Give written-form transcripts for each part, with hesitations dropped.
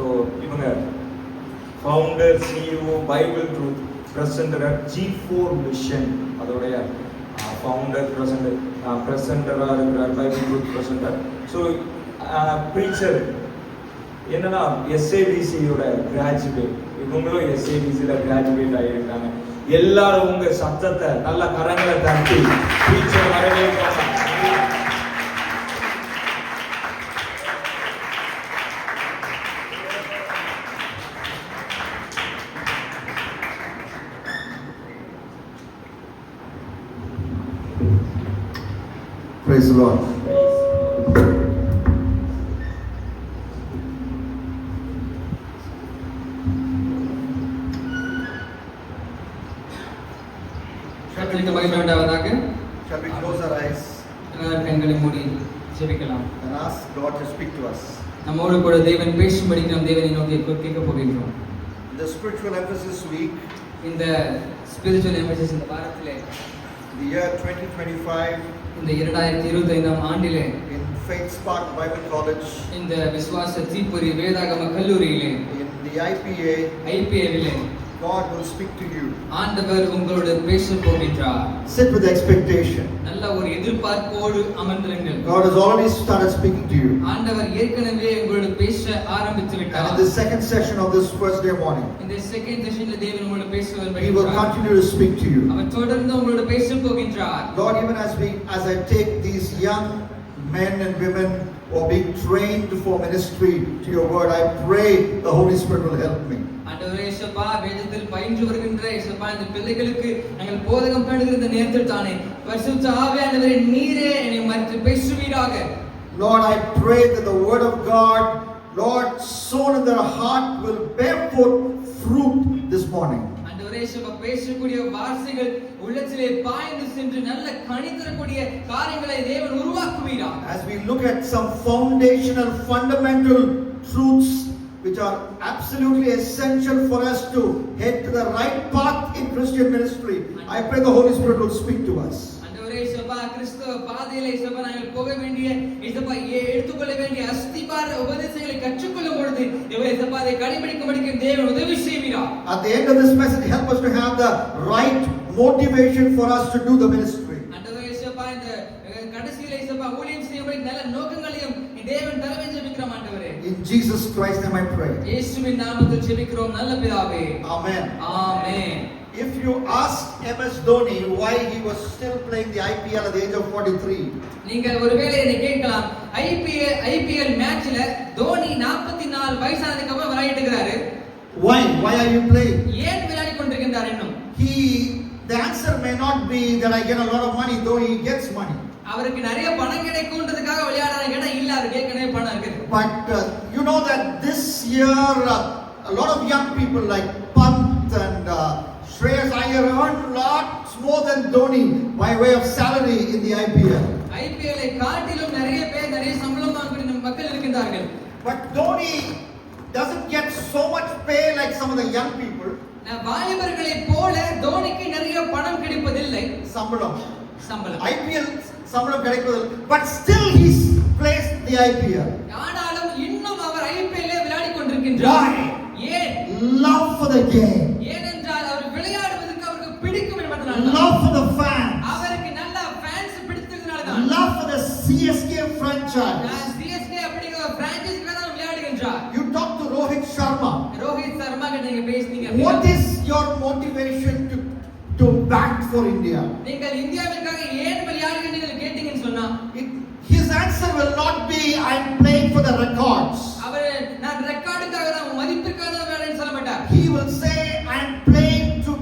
So இவங்க founder, CEO, Bible truth presenter, G4 mission அதோடைய founder, பிரசன்டராக இருக்கிறார், Bible truth presenter. So preacher என்னன்னா எஸ்ஏபிசியோட graduate, இவங்களும் எஸ்ஏபிசியில் கிராஜுவேட் ஆகியிருக்காங்க. எல்லாரும் உங்க சத்தத்தை நல்ல கரங்களை தட்டி preacher வரவேற்பாங்க. Praise the Lord. Shall we close our eyes கண்களை மூடி ஜெபிக்கலாம் and ask God to speak to us? நம்மோடு கூட தேவன் பேசும்படி நாம் தேவனை நோக்கி கேட்க போகின்றோம். The spiritual emphasis week, இந்த ஸ்பிரிச்சுவல் எம்பசிஸ் இந்த வாரத்திலே, the year 2025, இந்த 2025 ஆண்டிலே in Faith Spark Bible College, இந்த விசுவாச தீப்பொறி வேதாகம கல்லூரியிலே, in the IPA, God will speak to you. ஆண்டவர் உங்களோடு பேச போகின்றார். Sit with expectation. நல்ல ஒரு எதிர்பார்ப்போடு அமர்ந்திருங்கள். God has already started speaking to you. ஆண்டவர் ஏற்கனவே உங்களோடு பேச ஆரம்பித்து விட்டார். And in the second session of this Thursday morning, இந்த செகண்ட் செஷன்ல தேவன் உங்களோடு பேசுவார். He will continue to speak to you. அவர் தொடர்ந்து உங்களோடு பேச போகின்றார். Lord, even as I take these young men and women who are being trained for ministry to your word, I pray the Holy Spirit will help me. ஆண்டவரே இயேசுப்பா, வேதத்தில் பயின்று வருகின்ற இயேசுப்பா இந்த பிள்ளைகளுக்கு நாங்கள் போதகம் பண்ணுகிற இந்த நேரத்தில் தானே பரிசுத்த ஆவியானவரே நீரே என்னை மறைத்து பேசுவீராக. Lord, I pray that the word of God, Lord, sown in their heart will bear forth fruit this morning. ஆண்டவரே இயேசுப்பா, பேசக்கூடிய வார்த்தைகள் உள்ளத்திலே பாய்ந்து சென்று நல்ல கனி தரக்கூடிய காரியங்களை தேவன் உருவாக்குவீராக. As we look at some foundational fundamental truths which are absolutely essential for us to head to the right path in Christian ministry, I pray the Holy Spirit will speak to us. ஆண்டவரே இயேசுப்பா, கிறிஸ்தவ பாதையிலே இயேசுப்பா நாங்கள் போக வேண்டிய இயேசுப்பா எடுத்துக்கொள்ள வேண்டிய அஸ்திபார உபதேசங்களை கற்றுக்கொள்ளும் பொழுது இயேசுப்பா அதை கடைபிடிக்கும்படிக்கு தேவன் உதவி செய்வீராக. At the end of this message, help us to have the right motivation for us to do the ministry. ஆண்டவரே இயேசுப்பா, இந்த கடைசியிலே இயேசுப்பா ஊழியம் செய்யும்படி நல்ல நோக்கங்களையும் தேவன் தரவே ஜெபிக்கிறோம் ஆண்டவரே. In Jesus Christ's name I pray. இயேசுவின் நாமத்தில் ஜெபிக்கிறோம் நல்ல பிதாவே. Amen. Amen. If you ask MS Dhoni why he was still playing the IPL at the age of 43, நீங்கள் ஒருவேளை என்னை கேட்கலாம், ஐபிஎல் மேட்ச்ல தோனி 44 வயசானதுக்கு அப்புறம் விளையாடிட்டு இருக்காரு, why are you playing? ஏன் விளையாடி கொண்டிருக்கின்றார் இன்னும்? The answer may not be that I get a lot of money, though he gets money. அவருக்கு நிறைய பணம் கிடைக்கும்ன்றதுக்காக விளையாடுறாரு கேட்டா இல்ல, அவருக்கு ஏற்கனவே பணம் இருக்கு. But you know that this year a lot of young people like Pant and Shreyas Iyer earn lots more than Dhoni by way of salary in the IPL. IPL ஐ காட்டிலும் நிறைய பேர் நிறைய சம்பளம் வாங்கக்கூடிய மக்கள் இருக்கின்றார்கள். But Dhoni doesn't get so much pay like some of the young people. வாலிபர்களை போல தோனிக்கு நிறைய பணம் கிடைப்பதில்லை. சம்பளம் IPL சம்பளம் கிடைப்பதில்லை. But still he plays the IPL. ஆனாலும் இன்னும் அவர் IPL ல விளையாடி கொண்டிருக்கின்றார். ஏன்? Love for the game. ஏனென்றால் அவர் விளையாடுவதற்கு அவருக்கு பிடிக்கும் என்பதனால. Love for the fans. அவருக்கு நல்ல ஃபேன்ஸ் பிடித்ததனால தான். Love for the CSK franchise. CSK அப்படிங்கிற பிரான்ச்சைஸ்க்காக தான் விளையாடுகின்றார். You talk to Rohit Sharma. Rohit Sharma கிட்ட நீங்க பேசுனீங்க. What is your motivation to bat for India? நீங்கள் இந்தியாவிற்காக ஏன் விளையாடுகிறீர்கள் கேட்டீங்கன்னு சொன்னா his answer will not be I'm playing for the records. அவர் நான் ரெக்கார்டுக்காக தான் மதிப்புக்காக தான் விளையாடுறேன்னு சொல்ல மாட்டார். He will say I'm playing to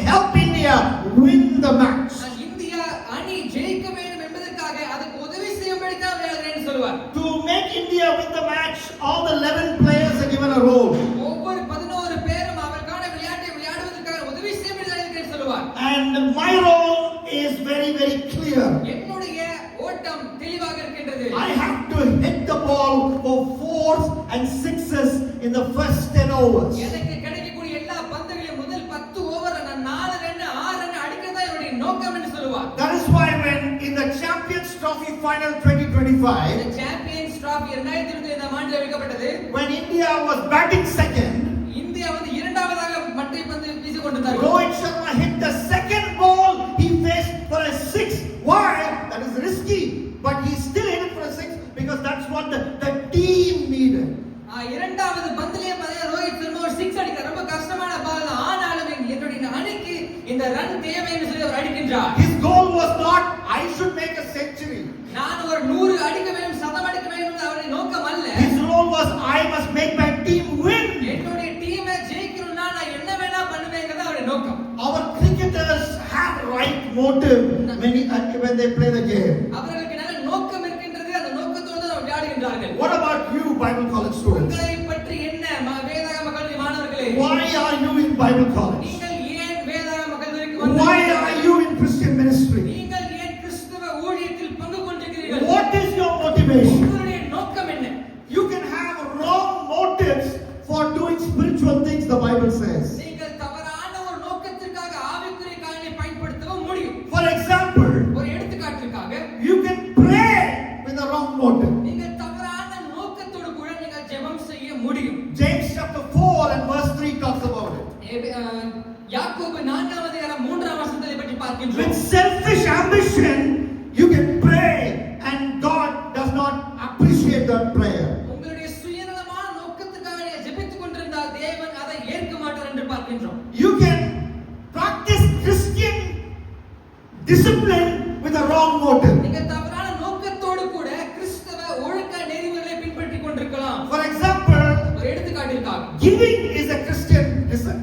help India win the match. India அணி ஜெயிக்க வேண்டும் என்பதற்காக அதுக்கு உதவி செய்யும்படி தான் விளையாடுறேன்னு சொல்வார். To make India win the match, all the 11 players are given a role. ஒவ்வொரு 11 பேரும் அவருக்கான விளையாட்டை விளையாடுவதற்காக உதவி செய்யும்படி தான் சொல்வார். And my role is very very clear. என்னுடைய ஓட்டம் தெளிவாக இருக்கின்றது. I have to hit the ball for 4s and 6s in the first 10 overs. எனக்கு கிடைக்கக்கூடிய எல்லா பந்துகளையும் முதல் 10 ஓவர் நான் 4 ரன் 6 ரன் அடிக்கிறதா என்னுடைய நோக்கம் என்று சொல்வார். That is why when in the Champions Trophy final 2025, the Champions trophy 2025 ஆண்டில் வைக்கப்பட்டது. when India was batting second, India வந்து இரண்டாவதாக மட்டை பந்து வீசிக் கொண்டிருந்தார்கள். Rohit Sharma hit the second ball, he faced for a 6. Why? That is risky, but he still hit it for a 6 because that's what the team needed. இரண்டாவது பந்திலே பாத்தீங்கன்னா ரோஹித் சர்மா ஒரு 6 அடிக்க ரொம்ப கஷ்டமான பால் தான். ஆனாலும் என்னுடைய அணிக்கு இந்த ரன் தேவைன்னு சொல்லி அவர் அடிக்கின்றார். His goal was not I should make a century. நான் ஒரு 100 அடிக்க வேண்டும், சதம் அடிக்க வேண்டும் அவருடைய நோக்கம் அல்ல. His role was I must make my team win. என்னுடைய டீமை ஜெயிக்கணும்னா நான் என்ன வேணா பண்ணுவேங்கிறது அவருடைய நோக்கம். Our cricketers have right motive when they play the game. அவர்களுக்கு நல்ல நோக்கம் இருக்கின்றது, அந்த நோக்கத்தோடு தான் விளையாடுகின்றார்கள். What about you, Bible college students? உங்களை பற்றி என்ன வேதாகம கல்வி மாணவர்களே? Why are you in Bible college? நீங்கள் ஏன் வேதாகம கல்விக்கு வந்தீர்கள்? Why are you in Christian ministry? நீங்கள் ஏன் கிறிஸ்தவ ஊழியத்தில் பங்கு கொண்டிருக்கிறீர்கள்? What is your motivation? உங்களுடைய நோக்கம் என்ன? You can have wrong motives for doing spiritual things, the Bible says. நீங்கள் தவறான ஒரு நோக்கத்திற்காக ஆவிக்குரிய காரியங்களை பயன்படுத்தவும் முடியும். For example, ஒரு எடுத்துக்காட்டுக்காக you can pray with the wrong motive. நீங்கள் தவறான நோக்கத்தோடு கூட நீங்கள் ஜெபம் செய்ய முடியும். James chapter 4 and verse 3 talks about it. யாக்கோபு 4ஆம் அதிகாரம் 3ஆம் வசனத்தை பற்றி பார்க்கின்றோம். With selfish ambition, you can pray and God does not appreciate that prayer. உங்களுடைய சுயநலமான நோக்கத்துக்காக நீங்கள் ஜெபித்துக் கொண்டிருந்தால் தேவன் அதை ஏற்க மாட்டார் என்று பார்க்கின்றோம். You can practice Christian discipline with a wrong motive. நீங்கள் தவறான நோக்கத்தோடு கூட கிறிஸ்தவ ஒழுக்க நெறிமுறைகளை பின்பற்றிக் கொண்டிருக்கலாம். For example, ஒரு எடுத்துக்காட்டிற்காக giving is a Christian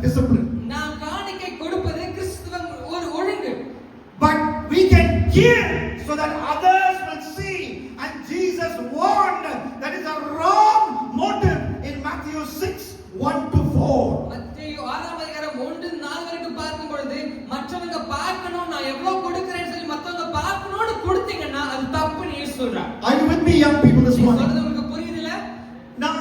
discipline. நாம் காணிக்கை கொடுப்பது கிறிஸ்தவ ஒரு ஒழுங்கு. But we can give so that others will see. And Jesus warned that is a wrong motive in Matthew 6:1-4. மத்தேயு 6ஆம் அதிகாரம் 1-4 வரைக்கும் பார்க்கும் பொழுது மற்றவங்க பார்க்கணும் நான் எவ்வளவு கொடுக்கிறேன்னு சொல்லி மத்தவங்க பார்க்கணும்னு கொடுத்தீங்கன்னா அது தப்புன்னு இயேசு சொல்றார். Are you with me, young people, this நீங்க morning? சொல்றது உங்களுக்கு புரியுதுல? Now,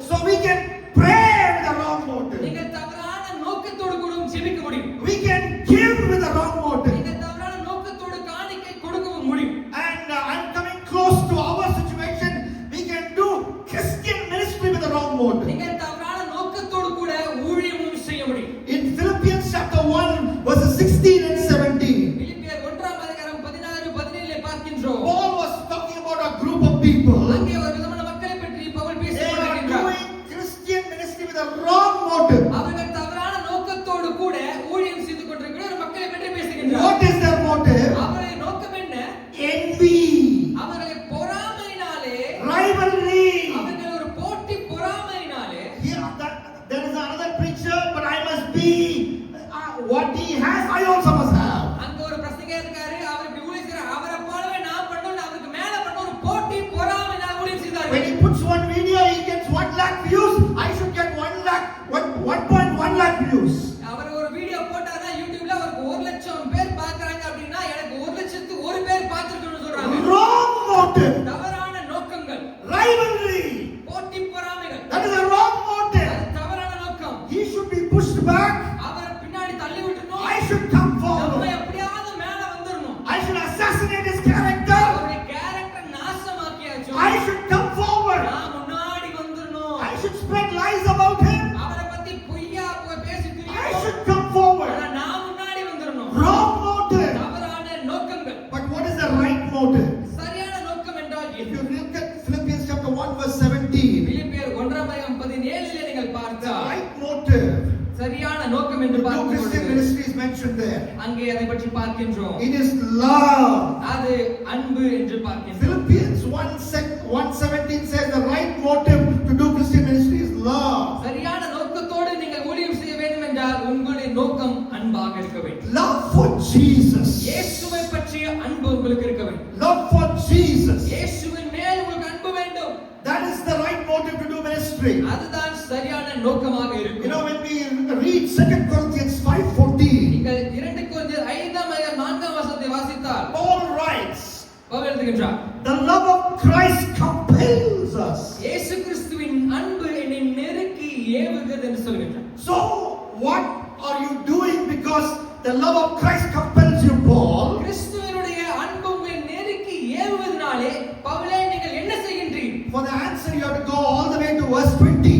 so we can pray with a wrong motive. நீங்க தவறான நோக்கத்தோடு கூட ஜெபிக்க முடியும். We can give with a wrong motive. நீங்க தவறான நோக்கத்தோடு காணிக்கை கொடுக்கவும் முடியும். And I'm coming close to our situation. We can do Christian ministry with a wrong motive. நீங்க தவறான நோக்கத்தோடு கூட ஊழியமும் செய்ய முடியும். In Philippians chapter 1 verses 16 and 17, பிலிப்பியர் 1ஆம் அதிகாரம் 16-17 பார்க்கின்றோம். Paul was talking about a group of people. அங்கே ஒரு விதமான மக்களை பற்றி பவுல் They பேசிக் are கொண்டிருக்கிறார். doing Christian ministry with a wrong motive. அவர்கள் தவறான நோக்கத்தோடு கூட ஊழியம் செய்து கொண்டிருக்கிற ஒரு மக்களை பற்றி பேசுகின்றார். What is their motive? அவருடைய நோக்கம் என்ன? Envy, அவர்களை பொறாமையினாலே, rivalry. அவர்கள் ஒரு போட்டி பொறாமையினாலே, There is another preacher, but I must be what he has. I also must have. அங்க ஒரு பிரசங்கர் இருக்காரு, அவர் இப்படி ஊழியம் செய்றார், அவரை போலவே நான் பண்ணணும், அவருக்கு மேல பண்ண ஒரு போட்டி பொறாமையினால ஊழியம் When செய்தார்கள். he puts one video, he gets 1 lakh views. I should get 1.1 lakh views. அவர் ஒரு வீடியோ போட்டாருன்னா யூடியூப்ல அவருக்கு 1 லட்சம் பேர் பார்க்கறாங்க அப்படின்னா எனக்கு 1,00,001 பேர் பார்த்திருக்கணும்னு சொல்றாங்க. Wrong motive. தவறான நோக்கங்கள், Rivalry. போட்டி பொறாமைகள், That is a wrong motive. அது தவறான நோக்கம். He should be pushed back. அவரை பின்னாடி தள்ளி விட்டுறணும். I should come நம்ம forward. எப்படியாவது மேல வந்துறணும். I should assassinate his character. அவருடைய character நாசமாக்கியாச்சு. I should come forward. நான் முன்னாடி வந்துறணும். I should spread lies about him. அவரை பத்தி பொய்யா பேசி I திரியணும். should come forward. ஆனா நான் முன்னாடி வந்துறணும். Wrong motive. தவறான நோக்கங்கள். But what is the right motive? சரியான நோக்கம் என்றால் If என்ன? you look at Philippians chapter 1 verse 17, பிலிப்பியர் 1ஆம் அதிகாரம் 17 நீங்கள் the பார்த்தால் right motive சரியான நோக்கம் என்று to do பார்க்கும் Christian பொழுது ministry is mentioned there. அங்கே அதை பற்றி பார்க்கின்றோம். It is love. அது அன்பு என்று பார்க்கின்றோம். Philippians 1:17 says the right motive to do Christian ministry is love. சரியான நோக்கத்தோடு நீங்கள் ஊழியம் செய்ய வேண்டும் என்றால் உங்களுடைய நோக்கம் அன்பாக இருக்க வேண்டும். Love for Jesus. இயேசுவை பற்றிய அன்பு உங்களுக்கு இருக்க வேண்டும். Love for Jesus. இயேசுவின் மேல் உங்களுக்கு அன்பு வேண்டும். That is the right motive to do ministry. அதுதான் சரியான நோக்கமாக You இருக்கும். know, when we read 2 Corinthians 5:14, நீங்கள் 2 கொரிந்தியர் 5ஆம் அதிகாரம் 4ஆம் வசனத்தை வாசித்தால் Paul writes, Pavul எழுதுகின்றார், the love of Christ compels us. இயேசு கிறிஸ்துவின் அன்பு என்னை நெருக்கி ஏவுகிறது என்று சொல்கின்றார். So, what are you doing because the love of Christ compels you, Paul? கிறிஸ்துவினுடைய அன்பு உங்களை நெருக்கி ஏவுவதனாலே பவுலே நீங்கள் என்ன செய்கின்றீர்கள்? For the 20.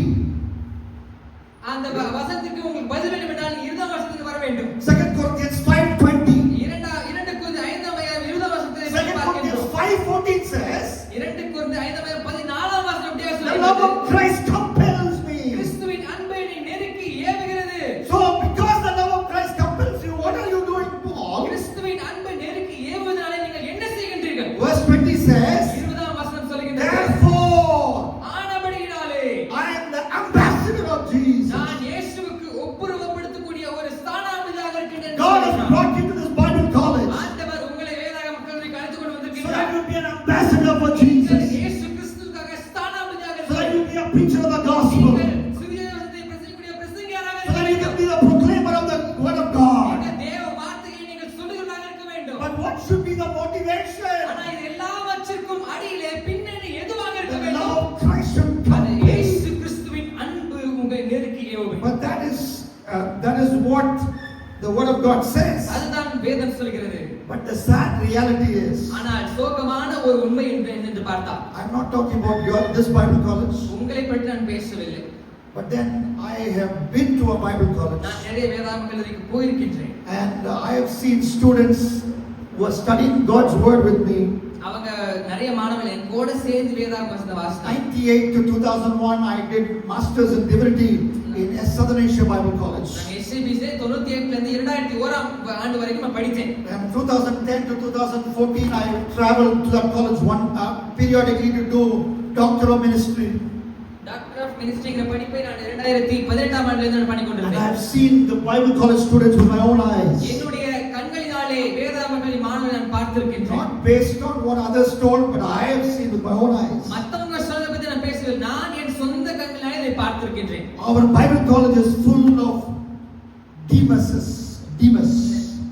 அந்த வசனத்துக்கு உங்களுக்கு பதில் வேண்டும் என்றால் 20ஆம் வசனத்துக்கு வர வேண்டும். 2 Corinthians 5:20. 2 கொரிந்தியர் 5ஆம் அதிகாரம் 20ஆம் வசனத்தை 2 Corinthians 5:14 says, 2 கொரிந்தியர் 5ஆம் அதிகாரம் 14ஆம் வசனம் இப்படியே the love of சொல்கிறது. Christ compels me. கிறிஸ்துவின் அன்பை நீ நெருக்கி ஏவுகிறது. So because the love of Christ compels you, what are you doing, Paul? கிறிஸ்துவின் அன்பை நெருக்கி ஏவுவதனாலே நீங்கள் என்ன செய்கின்றீர்கள்? Verse 20 says, 20ஆம் வசனம் சொல்கிறது. therefore ஆனபடியினாலே I am the ambassador of Jesus. நான் இயேசுவுக்கு ஒப்புரவுப்படுத்தக்கூடிய ஒரு ஸ்தானாபதியாக இருக்கின்றேன். God has brought you to this Bible college ஆண்டவர் உங்களை வேதாகம கல்லூரிக்கு அழைத்துக் கொண்டு so வந்திருக்கிறார். that you be an ambassador for நீங்கள் Jesus, இயேசு கிறிஸ்துவுக்காக ஸ்தானாபதியாக so that இருங்கள். you be a preacher of the gospel, நீங்கள் சுவிசேஷத்தை பிரசங்கிக்கக்கூடிய பிரசங்கியாராக so that you இருக்க can be the proclaimer of the word of God. வேண்டும். தேவ வார்த்தையை நீங்கள் சொல்லுகிறவராக இருக்க வேண்டும். But what should be the motivation? ஆனா இது எல்லாவற்றிற்கும் அடியிலே பின்னணி எதுவாக இருக்க The வேண்டும்? love of Christ should அது compel you. இயேசு கிறிஸ்துவின் அன்பு உங்களை நெருக்கி ஏவும். But that is what the word of God says. அதுதான் வேதம் சொல்கிறது. But the sad reality is, ஆனால் சோகமான ஒரு உண்மை என்று பார்த்தால், I'm not talking about this Bible college, உங்களை பற்றி நான் பேசவில்லை. but then I have been to a Bible college நான் நிறைய வேதாகம கல்லூரிக்கு போயிருக்கின்றேன். and I have seen students who are studying God's word with me. அவங்க நிறைய மாணவர்கள் என் கூட சேர்ந்து வேதாகம வசனத்தை வாசித்தாங்க. 98 to 2001 I did masters in divinity in Southern Asia Bible College. நான் SCBC 98ல இருந்து 2001ஆம் ஆண்டு வரைக்கும் நான் படித்தேன். And 2010 to 2014 I traveled to that college periodically to do doctoral ministry. Doctor of மினிஸ்ட்ரிங்கிற படிப்பை நான் 2018ஆம் ஆண்டுல இருந்து பண்ணி And I கொண்டிருந்தேன். have seen the Bible college students with my own eyes. என்னுடைய கண்களினாலே வேதாகம கல்லூரி மாணவர்களை நான் பார்த்திருக்கின்றேன். Not based on what others told, but I have seen with my own eyes. மத்தவங்க சொல்றத பத்தி நான் பேசவில்லை. நான் என் சொந்த கண்களினாலே இதை பார்த்திருக்கின்றேன். Our Bible college is full of Demas.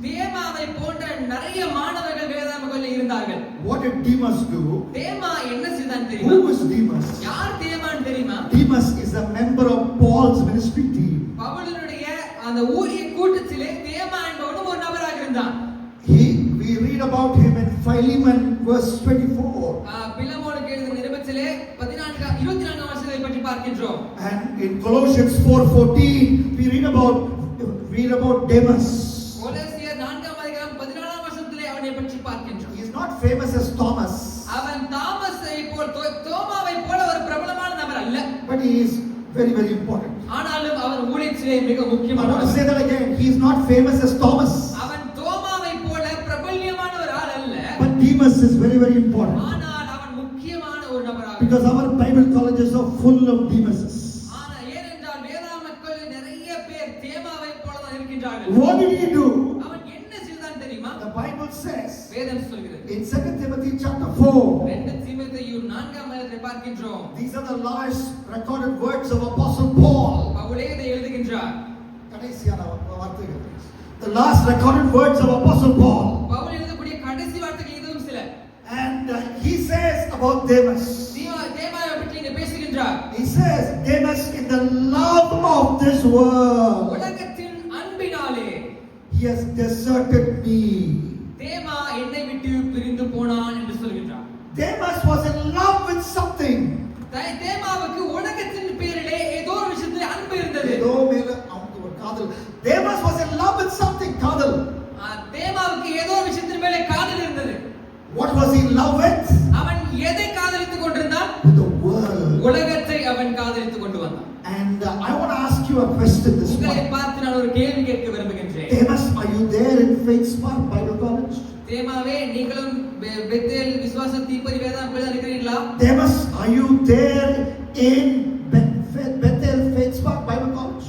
தேமாவை போன்ற நிறைய மாணவர்கள் வேதாகம கல்லூரியில் இருந்தார்கள். What did Demas do? தேமா என்ன செய்தான் தெரியுமா? Who is Demas? யார் தேமான்னு தெரியுமா? Demas is a member of Paul's ministry team. பவுலுடைய அந்த ஊழிய கூட்டத்திலே தேமா என்பவன் ஒரு நபராக இருந்தான். We read about him in Philemon verse 24. பிலமோனுக்கு எழுதின நிருபத்திலே 24ஆம் வசனத்தை பற்றி பார்க்கின்றோம். And in Colossians 4:14 we read about Demas. கொலோசியர் 4ஆம் அதிகாரம் 14ஆம் வசனத்திலே அவனை பற்றி பார்க்கின்றோம். He is not famous as Thomas, அவன் தாமஸை போல் தோமாவை போல ஒரு பிரபலமான நபர் அல்ல. but he is very, very important. ஆனாலும் அவன் ஊழியத்திலே மிக I want to முக்கியமானவன். say that again. He is not famous as Thomas, அவன் தோமாவை போல பிரபல்யமான ஒரு ஆள் அல்ல. but Demas is very, very important. ஆனால் அவன் முக்கியமான ஒரு நபராக Because our Bible colleges are full of Demases. ஆனா ஏனென்றால் வேதாகம கல்லூரியில் நிறைய பேர் தேமாவை போல தான் இருக்கின்றார்கள். What did he do? அவன் என்ன செய்தான் தெரியுமா? The Bible says வேதம் சொல்கிறது. in 2 Timothy chapter 4, 2 தீமோத்தேயு 4ஆம் அதிகாரத்தை பார்க்கின்றோம். these are the last recorded words of Apostle Paul. பவுலே இதை எழுதுகின்றார். The last recorded words of Apostle Paul. Pavul எழுதக்கூடிய கடைசி வார்த்தைகள் இதுவும் சில. And he says about Demas. தேமாவை பற்றி இங்கே பேசுகின்றார். He says, Demas in the love of this world, உலகத்தின் அன்பினாலே he has deserted me. தேமா என்னை விட்டு பிரிந்து போனான் என்று சொல்கின்றார். Demas was in love with something. தேமாவுக்கு உலகத்தின் பேரிலே ஏதோ ஒரு விஷயத்தில் அன்பு இருந்தது. Demas was in love with something, Kadal. தேமாவுக்கு ஏதோ ஒரு விஷயத்தின் மேலே காதல் இருந்தது. What was he in love with? அவன் எதை காதலித்துக் கொண்டிருந்தான்? With the world. உலகத்தை அவன் காதலித்துக் கொண்டு வந்தான். And I want to ask you a question this உங்களை morning. பார்த்து நான் ஒரு கேள்வி கேட்க விரும்புகின்றேன். Demas, are you there in Faith Spark Bible College? தேமாவே நீங்களும் பெத்தேல் விசுவாச தீப்பறி வேதாகம கல்லூரியில் இருக்கிறீர்களா? Demas, are you there in Bethel Faith Spark Bible College?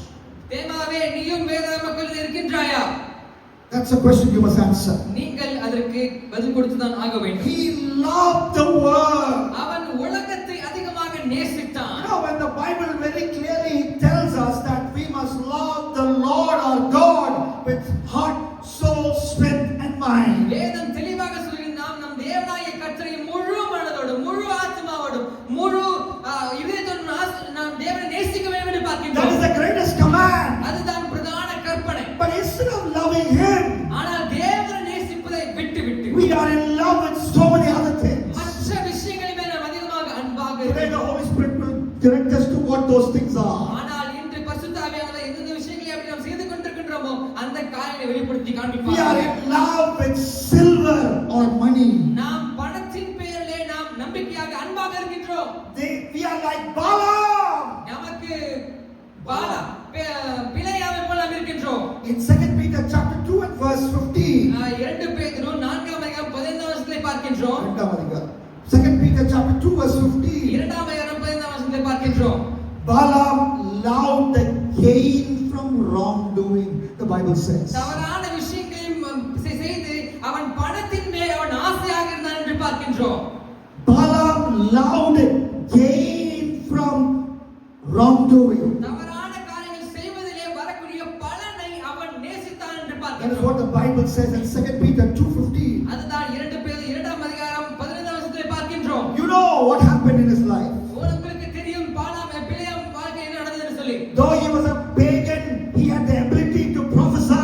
தேமாவே நீயும் வேதாகம கல்லூரியில் இருக்கின்றாயா? That's a question you must answer. நீங்கள் அதற்கு பதில் கொடுத்து தான் ஆக வேண்டும். He loved the world. அவன் உலகத்தை அதிகமாக நேசித்தான். You know, when the Bible very clearly tells us that we must love the Lord our God with heart, soul, strength and mind. வேதம் தெளிவாக சொல்கிறது நம் தேவனாகிய கர்த்தரை முழு மனதோடு முழு ஆத்மாவோடு முழு இதயத்தோடு நாம் தேவனை நேசிக்க வேண்டும் என்று That பார்க்கின்றோம். is the greatest command. அதுதான் பிரதான கற்பனை. But instead of loving Him, ஆனால் தேவனை நேசிப்பதை விட்டுவிட்டு we are in love with so many other things. மற்ற விஷயங்களை மேல் நாம் அதிகமாக those things are. ஆனால் இன்று பரிசுத்த ஆவியானவர் எந்த விஷயங்களை அப்படி நாம் செய்து கொண்டிருக்கின்றோமோ அந்த காரியங்களை வெளிப்படுத்தி We are காண்பிப்பார். in love with silver or money. நாம் பணத்தின் பெயரிலே நாம் நம்பிக்கையாக அன்பாக இருக்கின்றோம். We are like Balaam. நமக்கு பாலா பிழையாமை போல நாம் இருக்கின்றோம். In 2 Peter chapter 2 and verse 15. 2 பேதுரு 4ஆம் அதிகாரம் 15ஆம் வசனத்தை பார்க்கின்றோம். 2 Peter chapter 2 verse 15. 2ஆம் அதிகாரம் 15ஆம் வசனத்தை பார்க்கின்றோம். Balaam loved the gain from wrongdoing, the Bible says. தவறான விஷயங்களை செய்து அவன் பணத்தின் மேல் அவன் ஆசையாக இருந்தான் என்று பார்க்கின்றோம். Balaam loved gain from wrongdoing. தவறான காரியங்கள் செய்வதிலே வரக்கூடிய பலனை அவன் நேசித்தான் என்று That is பார்க்கின்றோம். what the Bible says in 2 Peter 2:15. அதுதான் 2 பேதுரு 2ஆம் அதிகாரம் 15ஆம் வசனத்தை பார்க்கின்றோம். You know what happened in his life. உங்களுக்கு தெரியும் பிழையாம் வாழ்க்கை என்ன நடந்ததுன்னு சொல்லி. Though he was a pagan, he had the ability to prophesy.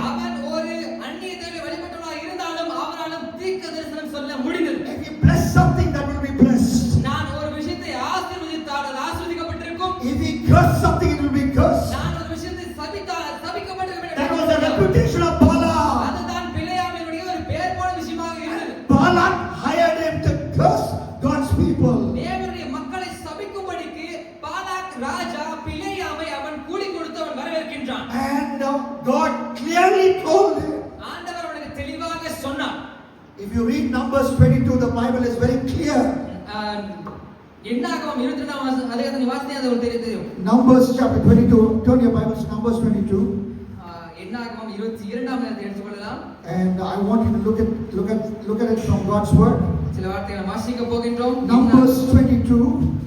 அவன் ஒரு அந்நிய தேவனை வழிபட்டவனாக இருந்தாலும் அவனாலும் தீர்க்கதரிசனம் சொல்ல முடிந்தது. If he blessed something, that will be blessed. நான் ஒரு விஷயத்தை ஆசீர்வதித்தால் அது ஆசீர்வதிக்கப்பட்டிருக்கும். If he cursed something, it will be cursed. நான் ஒரு விஷயத்தை சபித்தால் அது சபிக்கப்பட்டிருக்கும். That was the reputation of Balaam. அதுதான் பிழையாமையினுடைய ஒரு பெயர் போன விஷயமாக இருந்தது. Balaam hired him to curse God's people. தேவனுடைய மக்களை சபிக்கும்படிக்கு பாலாக் ராஜா பிழையாமை அவன் கூலி கொடுத்து அவன் வரவேற்கின்றான். And God clearly told him. ஆண்டவர் அவனுக்கு தெளிவாக சொன்னார். If you read Numbers 22, the Bible is very clear. என்னாகமம் 22ஆம் அதிகாரத்தை வாசித்தா அது உங்களுக்கு தெரியும். Numbers chapter 22. Turn your Bibles to Numbers 22. என்னாகமம் 22ஆம் அதிகாரத்தை எடுத்துக்கொள்ளலாம். And I want you to look at it from God's word. சில வார்த்தைகளை வாசிக்க போகின்றோம். Numbers 22.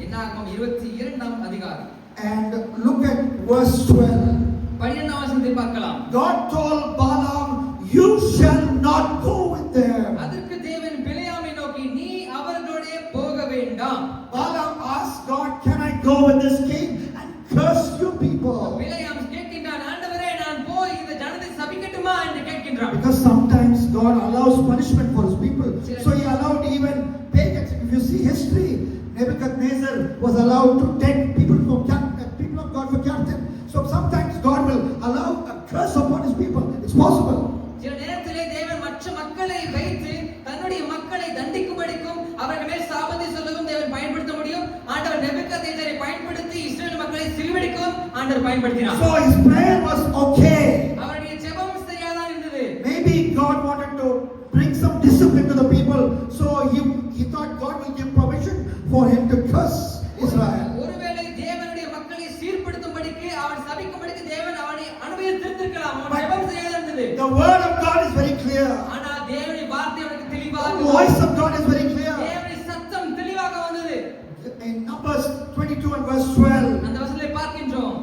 என்னாகமம் 22ஆம் அதிகாரம். And look at verse 12. 12ஆம் வசனத்தை பார்க்கலாம். God told Balaam, you shall not go with them. அதற்கு தேவன் பிழையாமை நோக்கி நீ அவர்களோட போக வேண்டாம். Balaam asked God, can I go with this king and curse you people? பிழையாம் கேட்கின்றான், ஆண்டவரே நான் போய் இந்த ஜனத்தை சபிக்கட்டுமா என்று கேட்கின்றான். Because sometimes God allows punishment for his people. So he allowed even pagans. If you see history, Nebuchadnezzar was allowed to take people of God for captive. So sometimes God will allow a curse upon his people. It's possible. சில நேரத்திலே தேவன் மற்ற மக்களை வைத்து தன்னுடைய மக்களை தண்டிக்கும்படிக்கும் அவர்கள் மேல் சாபத்தை சொல்லவும் தேவன் பயன்படுத்த முடியும். ஆண்டவர் நெபுக்கத்நேசரை பயன்படுத்தி இஸ்ரவேல் மக்களை சிறுவடிக்கவும் ஆண்டவர் பயன்படுத்தினார். So his prayer was okay. அவருடைய ஜெபம் சரியாதான் இருந்தது. Maybe God wanted to bring some discipline to the people. So he thought God will give permission for him to curse Israel. ஒருவேளை தேவனுடைய மக்களை சீர்படுத்தும்படிக்கு அவன் சபிக்கும்படிக்கு தேவன் அவனை அனுமதித்திருக்கலாம். அவன் ஜெபம் சரியாதான் இருந்தது. The word of God is very clear. ஆனால் தேவனுடைய வார்த்தை அவனுக்கு தெளிவாக The voice of God is very clear. தேவனுடைய சத்தம் தெளிவாக வந்தது. In Numbers 22 and verse 12, அந்த வசனத்தை பார்க்கின்றோம்.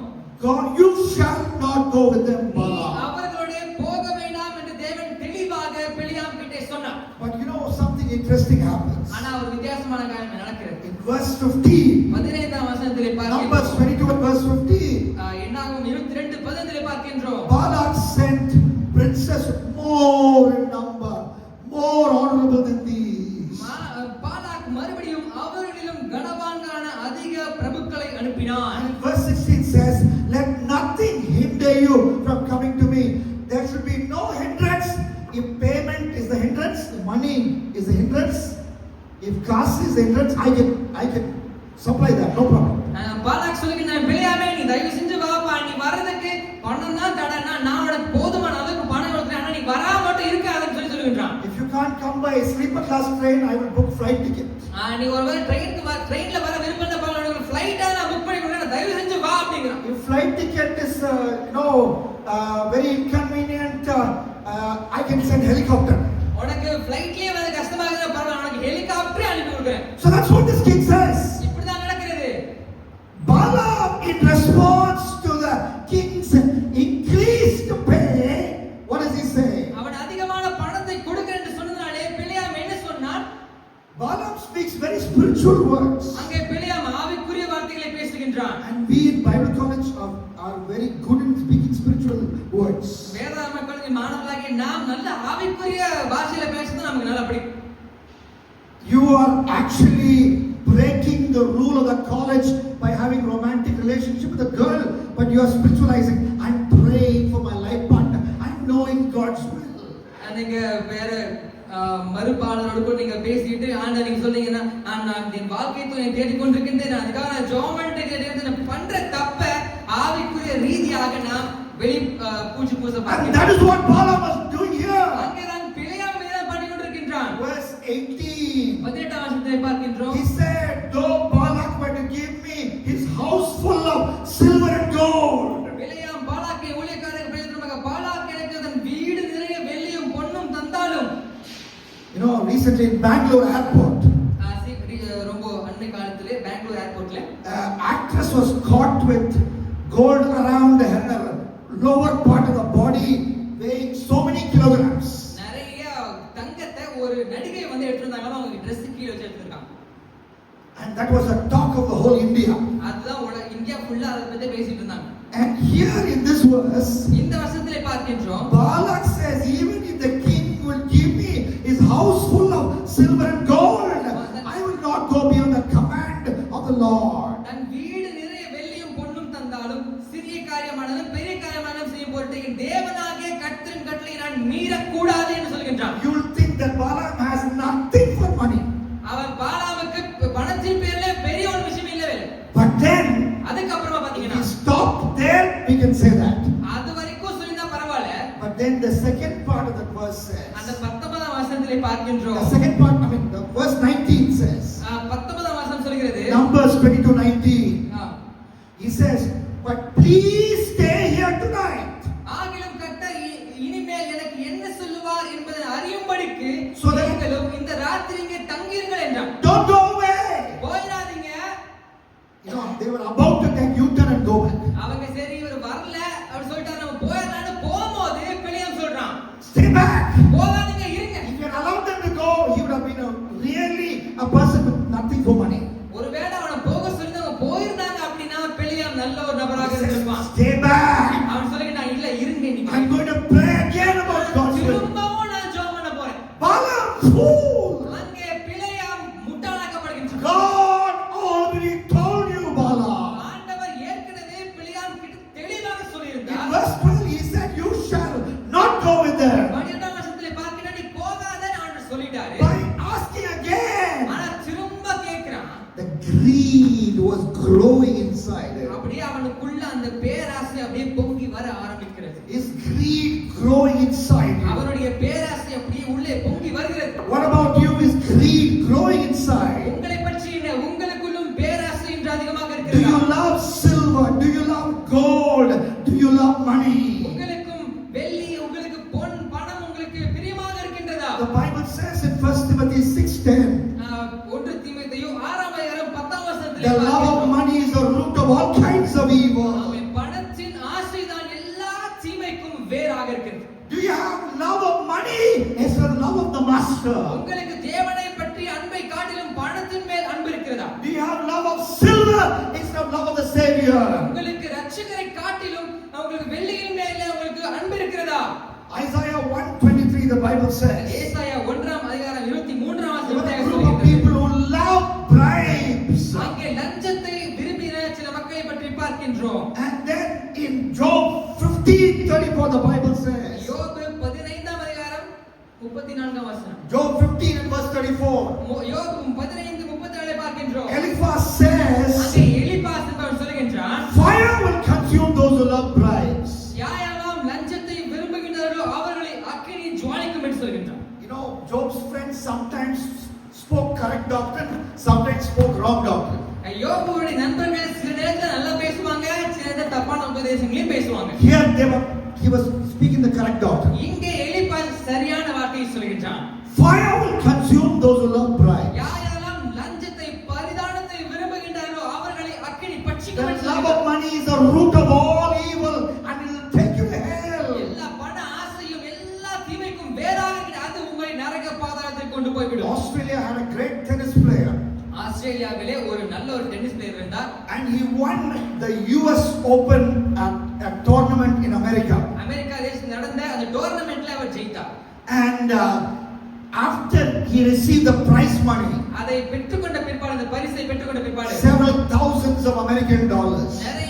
God, you shall not go with them, Balaam. அவர்களோட போக வேண்டாம் என்று தேவன் தெளிவாக பிழையாம் கிட்டே சொன்னார். But you know something interesting happens. ஆனா ஒரு வித்தியாசமான காரியம் நடக்கிறது. In verse 15, 15ஆம் வசனத்திலே Numbers பார்க்கின்றோம். 22 and verse 15, என்னாகும் 22:15 பார்க்கின்றோம். Balak sent princes more in number, more honorable than these. Palak மறுபடியும் அவர்களிலும் கனவான்களான அதிக பிரபுக்களை அனுப்பினான். And verse 16 says, let nothing hinder you from coming to me. There should be no hindrance. If payment is the hindrance, money is the hindrance. If caste is the hindrance, I can supply that, no problem. Palak சொல்லுகிறான், பிழையாமே நீ தயவு செஞ்சு வாப்பா, நீ வரதுக்கு பணம் தான் தடனா நான் உனக்கு போதுமான அளவுக்கு பணம் கொடுக்கிறேன், ஆனா நீ வரா மட்டும் இருக்காதுன்னு சொல்லுகிறான். If you can't come by sleeper class train, I will book flight ticket. நீ ஒருவேளை ட்ரெயின்ல வர விருப்பம் இல்ல பாருங்க, உனக்கு ஃளைட்டா நான் புக் பண்ணி கொடுக்கிறேன், தயவு செஞ்சு வா அப்படிங்கறான். If flight ticket is very inconvenient, I can send helicopter. உனக்கு ஃளைட்லயே வர கஷ்டமா இருந்தா பரவாயில்லை, உனக்கு ஹெலிகாப்டர் அனுப்பி கொடுக்கிறேன். So that's what this king says. இப்படி தான் நடக்கிறது. Balaam, in response to the king's increased pay, what does he say? அவன் அதிகமான பணத்தை கொடுக்கிறேன் என்று சொன்னதாலே பிழையாம் என்ன சொன்னான்? Balaam speaks very spiritual words. அங்கே பிழையாம் ஆவிக்குரிய வார்த்தைகளை பேசுகின்றான். And we in Bible college are very good in speaking spiritual words. வேதாகம கல்லூரி மாணவர்களாகிய நாம் நல்ல ஆவிக்குரிய பாஷையில பேசுறது நமக்கு நல்லா பிடிக்கும். You are actually breaking the rule of the college by having romantic relationship with a girl, but you are spiritualizing. I'm praying for my life partner. I'm knowing God's will. நீங்க வேற மறுபாளரோடு கூட நீங்க பேசிட்டு ஆண்டவர் நீங்க சொல்றீங்கன்னா நான் என் வாழ்க்கை துணை தேடிக்கொண்டிருக்கின்றேன், அதுக்காக நான் ஜெபம் பண்ணிட்டு பண்ற தப்ப ஆவிக்குரிய ரீதியாக நான் வெளி பூஜை பூச And பார்க்கிறேன். that is what Balaam was doing here. அங்கே நான் பிழையாம் மீது பண்ணிக்கொண்டிருக்கின்றான். Verse 18. 18ஆம் வசனத்தை பார்க்கின்றோம். He said, though Balak were to give me his house full of silver and gold. பிழையாம் பாலாக்கை ஊழியக்காரருக்கு பிரயோஜனமாக பாலாக் எனக்கு தன் வீடு நிறைய வெள்ளியும் பொன்னும் தந்தாலும். You know, recently in Bangalore airport, ரொம்ப அன்னை காலத்திலே பெங்களூர் ஏர்போர்ட்ல actress was caught with gold around her lower part of the body, weighing so many kilograms. நிறைய தங்கத்தை ஒரு நடிகை வந்து எடுத்துட்டாங்க, அவங்க Dress கீழ வச்சு எடுத்துட்டாங்க. And that was the talk of the whole India. அதுதான் இந்தியா ஃபுல்லா அத பத்தி பேசிட்டு இருந்தாங்க. And here in this verse, இந்த வசனத்திலே பார்க்கின்றோம், Balak says, even if the king will give me his house full of silver and gold, I will not go beyond the command of the Lord. தன் வீடு நிறைய வெள்ளியும் பொன்னும் தந்தாலும் சிறிய காரியமானாலும் பெரிய காரியமானாலும் செய்யும் பொருட்டு என் தேவனாகிய கர்த்தரின் கட்டளை நான் மீறக்கூடாது என்று சொல்கின்றான். You will think that Balaam has nothing for money. அவன் பாலாமுக்கு பணத்தின் பேர்ல பெரிய ஒரு விஷயம் இல்லவே இல்லை. But then, அதுக்கு அப்புறமா if பாத்தீங்கன்னா we stop there, we can say that. அது வரைக்கும் சொல்லினா பரவாயில்லை. But then the second part of the verse அந்த says, 19ஆம் வசனத்திலே பார்க்கின்றோம், the second part, I mean, the verse 19 says, 19ஆம் வசனம் சொல்கிறது, Numbers 22:19. Ah, He says, but please stay here tonight. ஆகிலும் கர்த்தர் இனிமேல் எனக்கு என்ன சொல்லுவார் என்பதை அறியும்படிக்கு So that- நீங்களும் இந்த ராத்திரி இங்கே தங்கியிருங்கள் என்றான். Don't go away. போயிடாதீங்க. You know, they were about to take U-turn and go back. அவங்க சரி இவர் வரல அப்படி சொல்லிட்டாரு, நம்ம போயிடலாம்னு போகும்போது பிழையாம் சொல்றான், Stay back. போகாதீங்க இருங்க. If you had allowed them to go, he would have been really a person with nothing for money. ஒருவேளை அவனை போக சொல்லி அவங்க போயிருந்தாங்க அப்படின்னா பிழையாம் நல்ல ஒரு நபராக He says, இருந்திருப்பான். stay back. அவன் சொல்லிட்டான், இல்ல இருங்க நீங்க. I'm going to pray again about God's will. திரும்பவும் நான் ஜெபம் பண்ண போறேன். Balaam, fool. அங்கே பிழையாம் முட்டாளாக்கப்படுகின்றான். God already told you, Balaam. ஆண்டவர் ஏற்கனவே பிழையாம் கிட்ட தெளிவாக In சொல்லியிருந்தார். verse 12, he said, you shall not go with them. 12ஆம் வசனத்திலே பார்க்கிறா, நீ போகாதன்னு ஆண்டவர் சொல்லிட்டாரு. By asking again, ஆனா திரும்ப கேக்குறான். the greed was growing inside him. அப்படியே அவனுக்குள்ள அந்த பேராசை அப்படியே பொங்கி வர ஆரம்பிக்கிறது. Is greed growing inside you? அவனுடைய பேராசை அப்படியே உள்ளே பொங்கி வருகிறது. What about you? Is greed growing inside? உங்களை பற்றி என்ன? உங்களுக்குள்ளும் பேராசை இன்று அதிகமாக Do இருக்கிறது. you love silver? Do you love gold? Do you love money? உங்களுக்கும் வெள்ளி, உங்களுக்கு பொன், பணம் உங்களுக்கு பிரியமாக இருக்கின்றதா? The Bible says in 1 Timothy 6:10, 1 தீமோத்தேயு 6ஆம் அதிகாரம் 10ஆம் வசனத்திலே the love of பார்க்கிறோம், money is the root of all kinds of evil. ஆமென். பணத்தின் ஆசைதான் எல்லா தீமைக்கும் வேறாக இருக்கிறது. Do you have love of money instead of love of the master? உங்களுக்கு தேவனை பற்றி அன்பை காட்டிலும் பணத்தின் மேல் அன்பு இருக்கிறதா? Do you have love of silver instead of love of the Savior? உங்களுக்கு இரட்சகரை காட்டிலும் உங்களுக்கு வெள்ளியின் மேல் உங்களுக்கு அன்பு இருக்கிறதா? Isaiah 1:23, the Bible says, ஏசாயா 1ஆம் அதிகாரம் 23ஆம் there were வசனத்தை a group of சொல்கிறது. people who love bribes. அங்கே லஞ்சத்தை விரும்பின சில மக்களை பற்றி பார்க்கின்றோம். And then in Job 15:34, the Bible says, யோபு 15ஆம் அதிகாரம் 34ஆம் வசனம். Job 15 and verse 34, யோபு 15:34 பார்க்கின்றோம். Eliphaz says, அங்கே எலிபாஸ் என்பவன் சொல்கின்றான், fire will consume those who love bribes. யாரெல்லாம் லஞ்சத்தை விரும்புகின்றார்களோ அவர்களை அக்கினி ஜுவாலிக்கும் என்று சொல்கின்றான். You know, Job's friends sometimes spoke correct doctrine, sometimes spoke wrong doctrine. யோபுவுடைய நண்பர்கள் சில நேரத்துல நல்லா பேசுவாங்க, சில நேரத்துல தப்பான உபதேசங்களையும் பேசுவாங்க. Here he was speaking the correct doctrine. இங்கே எலிபாஸ் சரியான வார்த்தையை சொல்கின்றான். Fire will consume those who love bribes. யாரெல்லாம் லஞ்சத்தை பரிதானத்தை விரும்புகின்றார்களோ அவர்களை அக்கினி பட்சிக்கும் The என்று love of சொல்கின்றான். money is the root of all evil and it will take you to hell. எல்லா பண ஆசையும் எல்லா தீமைக்கும் வேறாக இருக்கிற அது உங்களை நரக பாதாளத்தில் கொண்டு போய்விடும். Australia had a great tennis player ஆஸ்திரேலியாவிலே ஒரு நல்ல ஒரு டென்னிஸ் பிளேயர் இருந்தார். and he won the US Open at tournament in America. America தேசத்தில் நடந்த அந்த டோர்னமெண்ட்ல அவர் ஜெயித்தார். And after he received the prize money, அதை பெற்றுக்கொண்ட பிற்பாடு அந்த பரிசை பெற்றுக்கொண்ட பிற்பாடு several thousands of American dollars. நிறைய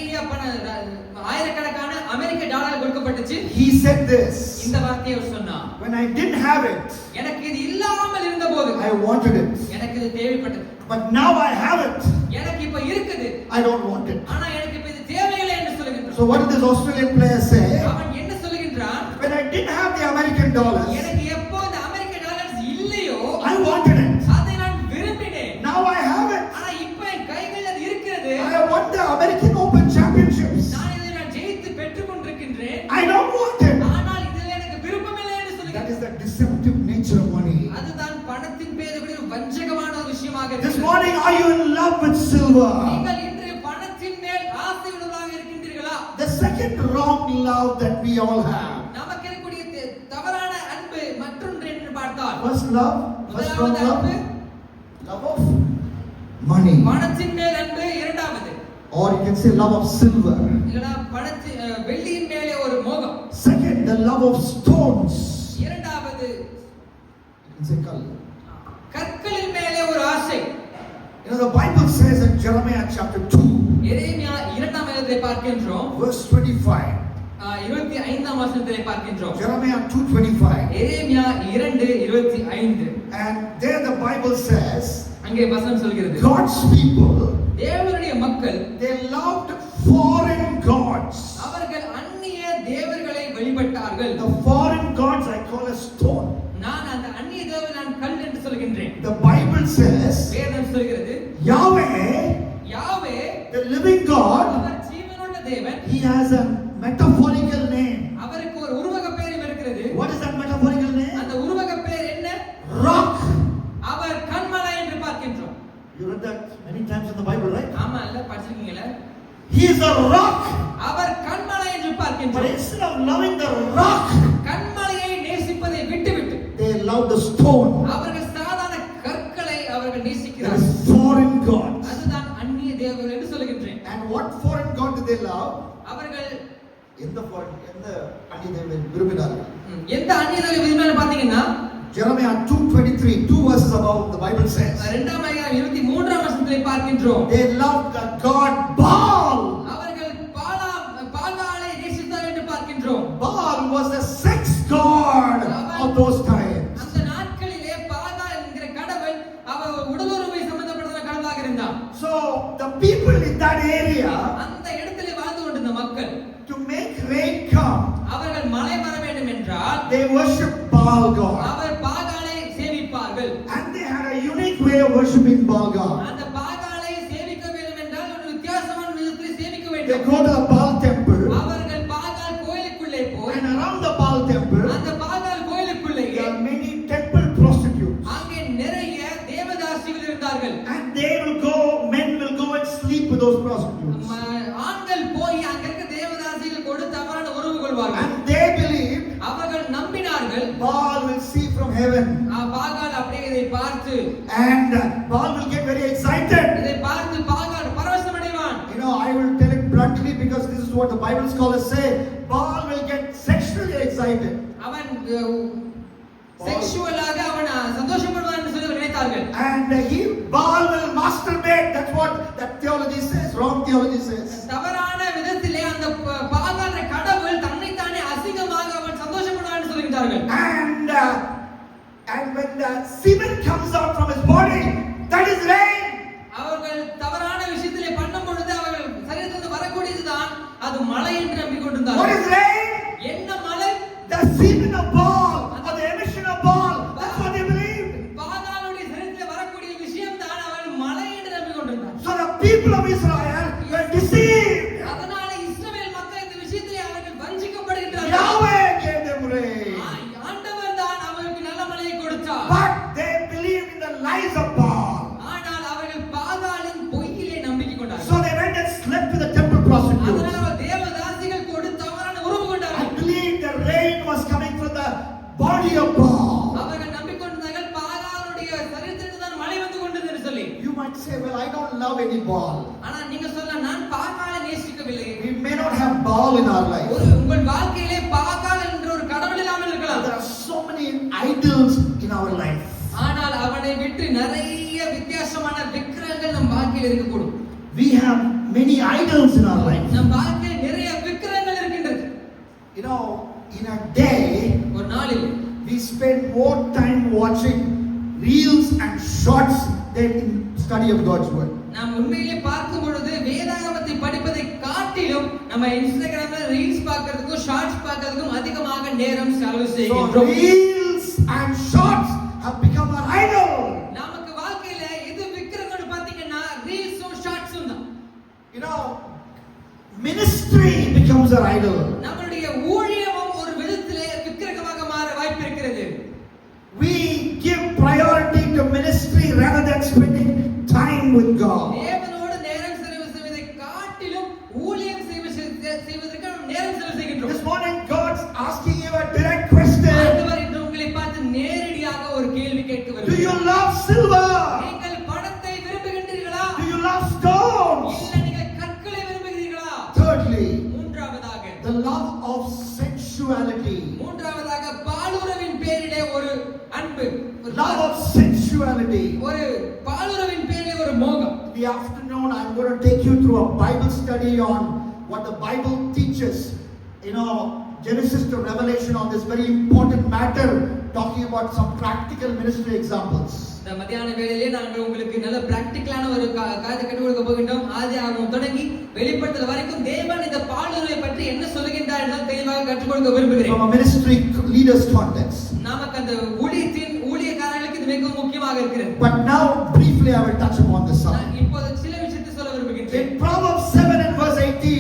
ஆயிரக்கணக்கான அமெரிக்க டாலர் கொடுக்கப்பட்டுச்சு. He said this, இந்த வார்த்தையை அவர் சொன்னார். when I didn't have it, எனக்கு இது இல்லாமல் இருந்தபோது I wanted it. எனக்கு இது தேவைப்பட்டது. But now I have it, எனக்கு இப்ப இருக்குது. I don't want it. ஆனா எனக்கு இப்ப இது தேவையில்லை என்று சொல்லுகின்றான். So what did this Australian player say? அவன் என்ன சொல்லுகின்றான்? When I didn't have the American dollars, எனக்கு எப்போ இந்த அமெரிக்க டாலர்ஸ் இல்லையோ I wanted it. அதை நான் விரும்பினேன். Now I have it. ஆனா இப்ப என் கைகளில் அது இருக்கிறது. I want the American Open Championships. நான் இதை நான் ஜெயித்து பெற்றுக் கொண்டிருக்கின்றேன். I don't want it. ஆனால் இதில் எனக்கு விருப்பமில்லை என்று That சொல்லுகின்றான். is the deceptive nature of money. அதுதான் பணத்தின் பேரில் ஒரு வஞ்சகமான ஒரு விஷயமாக This இருக்கிறது. morning, are you in love with silver? நீங்கள் இன்று பணத்தின் மேல் ஆசை உள்ளவராக இருக்கின்றீர்களா? The second wrong love that we all have. நமக்கு இருக்கக்கூடிய தவறான அன்பு மற்றொன்று என்று பார்த்தால் First love, first wrong முதலாவது love, அன்பு love of money. பணத்தின் மேல் அன்பு, இரண்டாவது Or you can say love of silver. இல்லனா வெள்ளியின் மேலே ஒரு மோகம், Second, the love of stones. இரண்டாவது You can say kal. கற்களின் மேலே ஒரு ஆசை. You know, the Bible says in Jeremiah chapter 2, எரேமியா 2ஆம் அதிகாரத்தை பார்க்கின்றோம். verse 25. 25ஆம் வசனத்தை பார்க்கின்றோம். Jeremiah 2:25. Jeremiah 2:25. And there the Bible says, அங்கே வசனம் சொல்கிறது, God's people, தேவனுடைய மக்கள் they loved foreign gods. அவர்கள் அந்நிய தேவர்களை வழிபட்டார்கள். The foreign gods I call a stone. நான் அந்த அந்நிய தேவனை நான் கல் என்று சொல்கின்றேன். The Bible says, வேதம் சொல்கிறது, Yahweh, Yahweh the living God, அவர் ஜீவனுள்ள தேவன். he has a metaphorical name. அவருக்கு ஒரு உருவக பெயரும் இருக்கிறது. What is that metaphorical name? அந்த உருவக பெயர் என்ன? Rock. அவர் கன்மலை என்று பார்க்கின்றோம். You read that many times in the Bible, right? ஆமா இல்ல படிச்சிருக்கீங்களா? He is a rock. அவர் கன்மலை என்று But பார்க்கின்றோம். instead of loving the rock, கன்மலையை நேசிப்பதை விட்டுவிட்டு they love the stone. அவர்கள் சாதாரண கற்களை அவர்கள் That நேசிக்கிறார்கள். is foreign gods. அதுதான் அந்நிய தேவர்கள் என்று சொல்கின்றேன். And what foreign god did they love? அவர்கள் எந்த அந்நிய தேவனை விரும்பினார்கள்? எந்த அந்நிய தேவனை விரும்பினார்கள் பாத்தீங்கன்னா Jeremiah 2:23, 2 verses above, the Bible says, 2ஆம் அதிகாரம் 23ஆம் வசனத்தை பார்க்கின்றோம். they loved the god Baal. அவர்கள் பாகாலை நேசித்தார்கள் என்று பார்க்கின்றோம். Baal was the sex god of those times. அந்த நாட்களிலே பாகால் என்கிற கடவுள் அவர் உடலுறவை சம்பந்தப்பட்ட கடவுளாக இருந்தார். So the people in that area, அந்த இடத்திலே வாழ்ந்து கொண்டிருந்த மக்கள், to make rain come, அவர்கள் மழை வர வேண்டும் என்றால் they worship Baal god. Our பாகாலை சேவிப்பார்கள். And they had a unique way of worshiping Baal god. அந்த பாகாலை சேவிக்க வேண்டும் என்றால் ஒரு வித்தியாசமான விதத்தில் சேவிக்க They வேண்டும். go to the Baal temple, அவர்கள் பாகால் கோயிலுக்குள்ளே போய் and around the Baal temple, அந்த பாகால் கோயிலுக்குள்ளே there are many temple prostitutes. அங்கே நிறைய தேவதாசிகள் இருந்தார்கள். And they will go, men will go and sleep with those prostitutes. ஆண்கள் போய் அங்க இருக்க தேவதாசிகள் கொடு தவறான உறவு கொள்வார்கள். And they believed அவர்கள் நம்பினார்கள் Baal will see from heaven. பாகால் அப்படியே இதை பார்த்து And Baal will get very excited. இதை பார்த்து பாகால் பரவசம் அடைவான். You know, I will tell it bluntly because this is what the Bible scholars say. Baal will get sexually excited. அவன் செக்சுவலாக அவன் சந்தோஷப்படுவான் என்று சொல்லி நினைத்தார்கள். And Baal will masturbate. That's what that theology says. Wrong theology says. தவறான விதத்திலே அந்த பாகால் கடவுள் தன்னைத்தானே அசிங்கமாக அவன் சந்தோஷப்படுவான் என்று சொல்கிறார்கள். And when the semen comes out from his body, that is rain. அவர்கள் தவறான விஷயத்திலே பண்ணும் பொழுது அவர்கள் சரீரத்திலிருந்து வரக்கூடியதுதான் அது மழை என்று நம்பிக்கொண்டிருந்தார்கள். What is rain? என்ன மழை? The semen of Baal or the emission of Baal. That's what they believed. பாகாலுடைய சரீரத்திலே வரக்கூடிய விஷயம் தான் அவர்கள் மழை என்று நம்பிக்கொண்டிருந்தார்கள். So the people of Israel were deceived. அதனால இஸ்ரவேல் மக்கள் இந்த விஷயத்திலே அவர்கள் வஞ்சிக்கப்படுகிறார்கள். Yahweh gave them rain. ஆண்டவர் தான் அவர்களுக்கு நல்ல மழையை கொடுத்தார். But they believed in the lies of Baal. ஆனால் அவர்கள் பாகாலின் பொய்யிலே நம்பிக்கை கொண்டார்கள். So they went and slept with the temple prostitutes. அதனால தேவதாசிகள் கொடு தவறான உறவு I கொண்டார்கள். believe the rain was coming from the body of Baal. அவர்கள் நம்பிக்கொண்டிருந்தார்கள் பாகாலுடைய சரீரத்திலிருந்து தான் மழை வந்து கொண்டது என்று சொல்லி. You might say, well, I don't love any Baal. ஆனா நீங்க சொல்லலாம் நான் பாகாலை நேசிக்கவில்லை. We may not have Baal in our life. உங்கள் வாழ்க்கையிலே பாகால் என்ற ஒரு கடவுள் இல்லாமல் இருக்கலாம். There are so many idols in our life. ஆனால் அவனை விட்டு நிறைய idols in our life. நம் வாழ்க்கையில் நிறைய விக்கிரகங்கள் இருக்கின்றது. You know, in a day, ஒரு நாளில் we spend more time watching reels and shorts than in study of God's word. நாம் உண்மையிலே பார்க்கும் பொழுது வேதாகமத்தை படிப்பதை காட்டிலும் நம்ம இன்ஸ்டாகிராம்ல ரீல்ஸ் பார்க்கிறதுக்கும் ஷார்ட்ஸ் பார்க்கிறதுக்கும் அதிகமாக நேரம் செலவு So செய்கின்றோம். reels and shorts have become our idol. நமக்கு வாழ்க்கையில எது விக்கிரகம்னு பாத்தீங்கன்னா ரீல்ஸும் ஷார்ட்ஸும் தான். You know, ministry becomes our idol. நம்மளுடைய ஊழியமும் ஒரு விதத்திலே விக்கிரகமாக மாற வாய்ப்பு இருக்கிறது. We give priority to ministry rather than spending time with God. தேவனோடு நேரம் செலவு செய்வதை காட்டிலும் ஊழியம் செய்வதற்கு நாம் நேரம் செலவு செய்கின்றோம். This morning God's asking you a direct question. ஆண்டவர் இன்று உங்களை பார்த்து நேரடியாக ஒரு கேள்வி கேட்க Do வருகிறார். you love silver? நீங்கள் பணத்தை விரும்புகின்றீர்களா? Do you love stones? இல்ல நீங்கள் கற்களை விரும்புகிறீர்களா? Thirdly, மூன்றாவதாக the love of sensuality. மூன்றாவதாக பாலுறவின் பேரிலே ஒரு அன்பு, ஒரு Love of sensuality. ஒரு பாலுறவின் பேரிலே ஒரு மோகம். In the afternoon, I'm going to take you through a Bible study on what the Bible teaches. You know, Genesis to Revelation on this very important matter, talking about some practical ministry examples. இந்த மத்தியான வேளையிலே நாங்கள் உங்களுக்கு நல்ல பிராக்டிகலான ஒரு காரியத்தை கற்றுக் கொடுக்க போகின்றோம். ஆதியாகமம் தொடங்கி வெளிப்படுத்தல் வரைக்கும் தேவன் இந்த பாலுறவை பற்றி என்ன சொல்லுகின்றார் என்று தெளிவாக கற்றுக் கொடுக்க விரும்புகிறேன். From a ministry leaders context. நமக்கு அந்த ஊழியக்காரர்களுக்கு இது மிகவும் முக்கியமாக இருக்கிறது. But now, briefly, I will touch upon this நான் subject. இப்போது சில விஷயத்தை சொல்ல விரும்புகின்றேன். In Proverbs 7 and verse 18,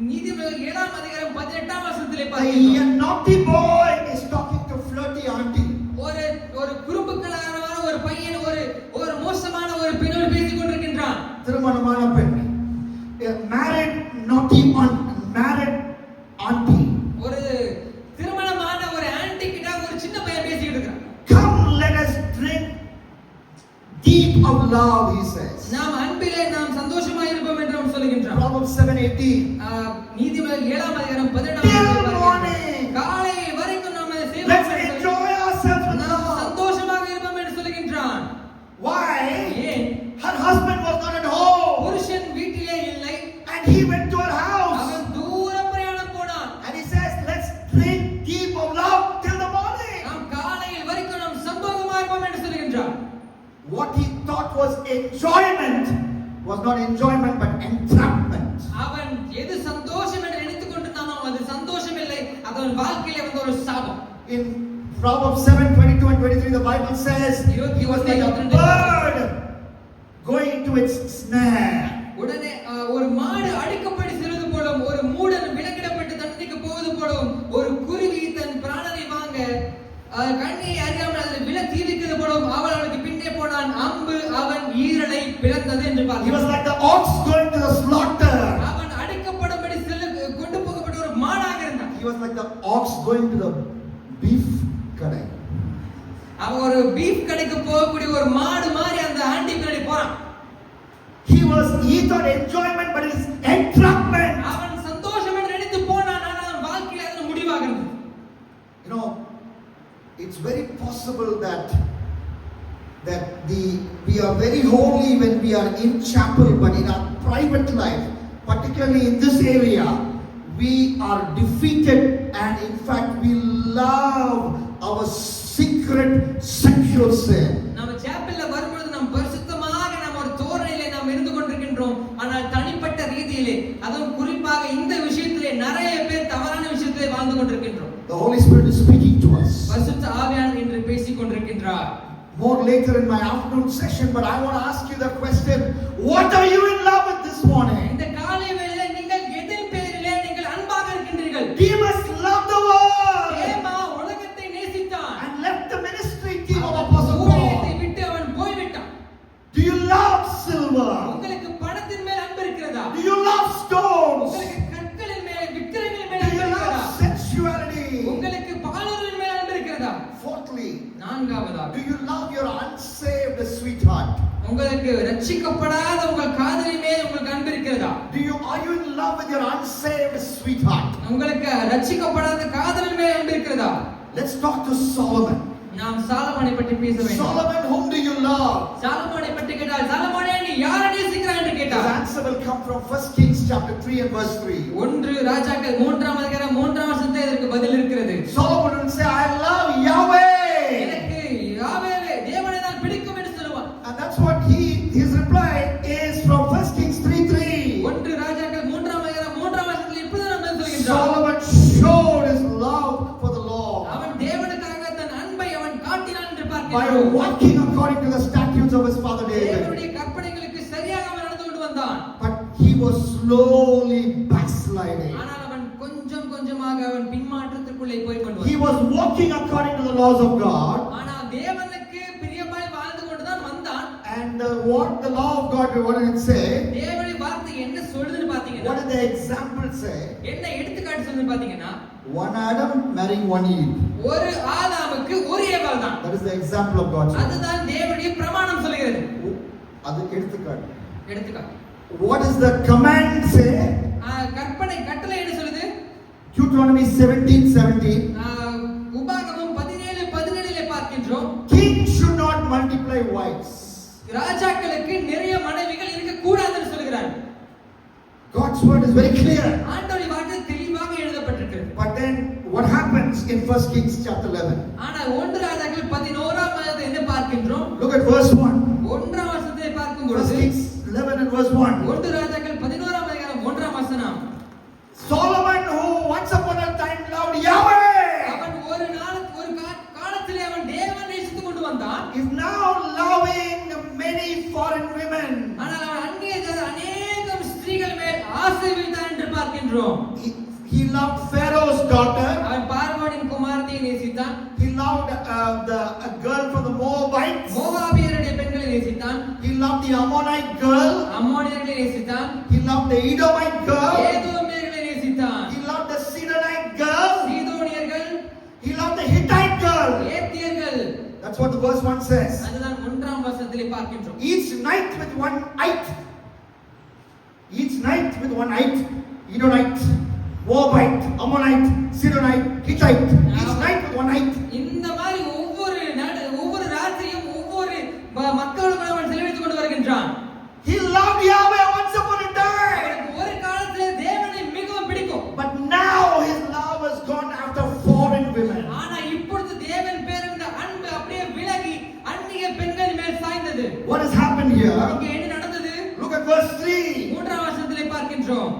நீதிமொழிகள் 7ஆம் அதிகாரம் 18ஆம் வசனத்திலே a பார்க்கிறோம். naughty boy is talking to flirty auntie. ஒரு குறும்புக்காரனான ஒரு பையன் ஒரு மோசமான ஒரு பெண்ணோடு பேசிக் கொண்டிருக்கின்றான். திருமணமான பெண். A married naughty married auntie. ஒரு திருமணமான ஒரு ஆன்ட்டி கிட்ட ஒரு சின்ன பையன் பேசிட்டு இருக்கான். Come, let us drink deep of love, he says. நாம் அன்பிலே நாம் சந்தோஷமாய் இருப்போம் என்று அவன் சொல்லுகின்றான். Proverbs 7:18. நீதிமொழிகள் 7ஆம் அதிகாரம் 18ஆம் Till வசனம் morning. காலை வரைக்கும் நாம் அதை செய்வோம். Let's enjoy ourselves with நாம் love. சந்தோஷமாக இருப்போம் என்று சொல்லுகின்றான். Why? ஏன்? Her husband was not at home. புருஷன் வீட்டிலே இல்லை. And he went to her house. அவன் தூர பிரயாணம் போனான். And he says, let's drink deep of love till the morning. நாம் காலையில் வரைக்கும் நாம் சந்தோஷமாக இருப்போம் என்று சொல்லுகின்றான். What he thought was enjoyment was not enjoyment but entrapment. அவன் எது சந்தோஷம் என்று நினைத்துக் கொண்டிருந்தானோ அது சந்தோஷம் இல்லை. அது அவன் வாழ்க்கையிலே வந்த ஒரு சாபம். In Proverbs 7:22 and 23, the Bible says he was like a bird going to its snare. உடனே ஒரு மாடு அடிக்கப்பட்டு செல்வது போலும், ஒரு மூடன் விலங்கிடப்பட்டு தண்டிக்க போவது போலும், ஒரு குருவி தன் பிராணனை வாங்க கண்ணியை அறியாமல் அதில் விழ தீவிக்கிறது போலும் அவன் அவனுக்கு பின்னே போனான். அம்பு அவன் ஈரலை பிளந்தது என்று He பார்க்கிறோம். was like the ox going to the slaughter. அவன் அடிக்கப்படும்படி கொண்டு போகப்பட்ட ஒரு மாடாக இருந்தான். He was like the ox going to the beef kadai. அவன் ஒரு பீஃப் கடைக்கு போகக்கூடிய ஒரு மாடு மாதிரி அந்த ஆண்டி பின்னாடி போறான். He thought enjoyment but it's entrapment. அவன் சந்தோஷம் என்று நினைத்து போனான். ஆனால் அவன் வாழ்க்கையில அது முடிவாக இருந்தது. You know, it's very possible that we are very holy when we are in chapel, but in our private life, particularly in this area, we are defeated, and in fact we love our secret sexual sin. நம்ம சேப்பல்ல வரும்போது நாம் பரிசுத்தமாக நம்ம ஒரு தோரணையிலே நாம் இருந்து கொண்டிருக்கின்றோம். ஆனால் தனிப்பட்ட ரீதியிலே அதுவும் குறிப்பாக இந்த விஷயத்திலே நிறைய பேர் தவறான விஷயத்திலே வாழ்ந்து கொண்டிருக்கின்றோம். The Holy Spirit is speaking to us. பரிசுத்த ஆவியானவர் இன்று பேசிக் கொண்டிருக்கின்றார். More later in my afternoon session, but I want to ask you the question, what are you in love with this morning? இந்த காலை வேளையிலே நீங்கள் எதன் பேரிலே நீங்கள் அன்பாக இருக்கின்றீர்கள்? Demas loved the world தேமா உலகத்தை நேசித்தான். and left the ministry team of Apostle ஊழியத்தை Paul. விட்டு அவன் போய்விட்டான். Do you love silver? உங்களுக்கு பணத்தின் மேல் அன்பு இருக்கிறதா? Do you love stones? உங்களுக்கு கற்களின் மேல் விக்கிரகங்களின் மேல் Do அன்பு you இருக்கிறதா? love sensuality? உங்களுக்கு பாலுறவின் மேல் அன்பு இருக்கிறதா? Fourthly, நான்காவதாக do you love your unsaved sweetheart? உங்களுக்கு ரட்சிக்கப்படாத உங்கள் காதலி மேல் உங்களுக்கு அன்பு இருக்கிறதா? Are you in love with your unsaved sweetheart? உங்களுக்கு ரட்சிக்கப்படாத காதலி மேல் அன்பு இருக்கிறதா? Let's talk to Solomon. நாம் சாலமோனை பற்றி பேச வேண்டும். Solomon, whom do you love? சாலமோனை பற்றி கேட்டால், சாலமோனே நீ யாரை நேசிக்கிறாய் என்று His கேட்டார். answer will come from 1 Kings chapter 3 and verse 3. 1 ராஜாக்கள் 3ஆம் அதிகாரம் 3ஆம் வசனத்தில் இதற்கு பதில் இருக்கிறது. Solomon will say, I love Yahweh. எனக்கு யாவேவே தேவனை தான் பிடிக்கும் என்று சொல்லுவான். And that's what his reply is from 1 Kings 3:3. 1 ராஜாக்கள் 3ஆம் அதிகாரம் 3ஆம் வசனத்தில் இப்படிதான் பதில் சொல்கின்றான். Solomon showed his love for the Lord அவன் தேவனுக்காக தன் அன்பை அவன் காட்டினான் என்று by பார்க்கிறோம். walking according to the statutes of his father David. தேவனுடைய கற்பனைகளுக்கு சரியாக அவன் நடந்து கொண்டு வந்தான். But he was slowly backsliding. ஆனால் அவன் கொஞ்சம் கொஞ்சமாக அவன் பின்மாற்றத்திற்குள்ளே போய் கொண்டு He வந்தான். was walking according to the laws of God. ஆனால் தேவனுக்கு பிரியமாய் வாழ்ந்து கொண்டுதான் வந்தான். And what the law of God, what did it say? தேவனுடைய வார்த்தை என்ன சொல்லுதுன்னு What பாத்தீங்கன்னா, did the example say? என்ன எடுத்துக்காட்டு சொல்லுதுன்னு பாத்தீங்கன்னா, One Adam marrying one Eve. ஒரு ஆதாமுக்கு ஒரு ஏவாள் தான். That is the example of God's word. அதுதான் தேவனுடைய பிரமாணம் சொல்கிறது. அது எடுத்துக்காட்டு. எடுத்துக்காட்டு. What does the command say? கற்பனை கட்டளை என்ன சொல்லுது? Deuteronomy 17:17. உபாகமம் 17:17 பார்க்கின்றோம். Kings should not multiply wives. ராஜாக்களுக்கு நிறைய மனைவிகள் இருக்க கூடாதுன்னு சொல்கிறார். God's word is very clear. ஆண்டவருடைய வார்த்தை தெளிவாக எழுதப்பட்டிருக்கிறது. But then what happens in 1 Kings chapter 11? ஆனா 1 ராஜாக்கள் 11ஆம் அதிகாரத்தை என்ன பார்க்கின்றோம்? Look at verse 1. 1ஆம் வசனத்தை பார்க்கும் 1 பொழுது Kings 11 and verse 1. 1 ராஜாக்கள் 11ஆம் அதிகாரம் 1ஆம் வசனம். Solomon, who once upon a time loved Yahweh, அவன் ஒரு காலத்திலே அவன் தேவனை நேசித்துக் கொண்டு வந்தான். is now loving many foreign women. ஆனால் அவன் அநேகம் ஸ்திரீகள் மேல் ஆசை வைத்தான் என்று பார்க்கின்றோம். He loved Pharaoh's daughter. அவன் பார்வோனின் குமாரத்தியை நேசித்தான். He loved a girl from the Moabites. மோவாபியருடைய பெண்களை நேசித்தான். He loved the Ammonite girl. அம்மோனியர்களை நேசித்தான். He loved the Edomite girl. ஏதோமியர்களை நேசித்தான். He loved the Sidonite girl. சீதோனியர்கள், He loved the Hittite girl. ஏத்தியர்கள். That's what the verse 1 says. அதுதான் 1ஆம் வசனத்திலே பார்க்கின்றோம். Each night with one ite. Each night with one ite. Edomite, Moabite, Ammonite, Sidonite, Hittite. Each night with one ite. இந்த மாதிரி ஒவ்வொரு ராத்திரியும் ஒவ்வொரு மக்களோடு அவன் செலவழித்துக் கொண்டு வருகின்றான். He loved Yahweh once upon a time. அவனுக்கு ஒரு காலத்திலே தேவனை மிகவும் பிடிக்கும். But now his love has gone after foreign women. ஆனா இப்பொழுது தேவன் பேரில் அன்பு அப்படியே விலகி அந்நிய பெண்கள் மேல் சாய்ந்தது. What has happened here? இங்கே என்ன நடந்தது? Look at verse 3. 3ஆம் வசனத்திலே பார்க்கின்றோம்.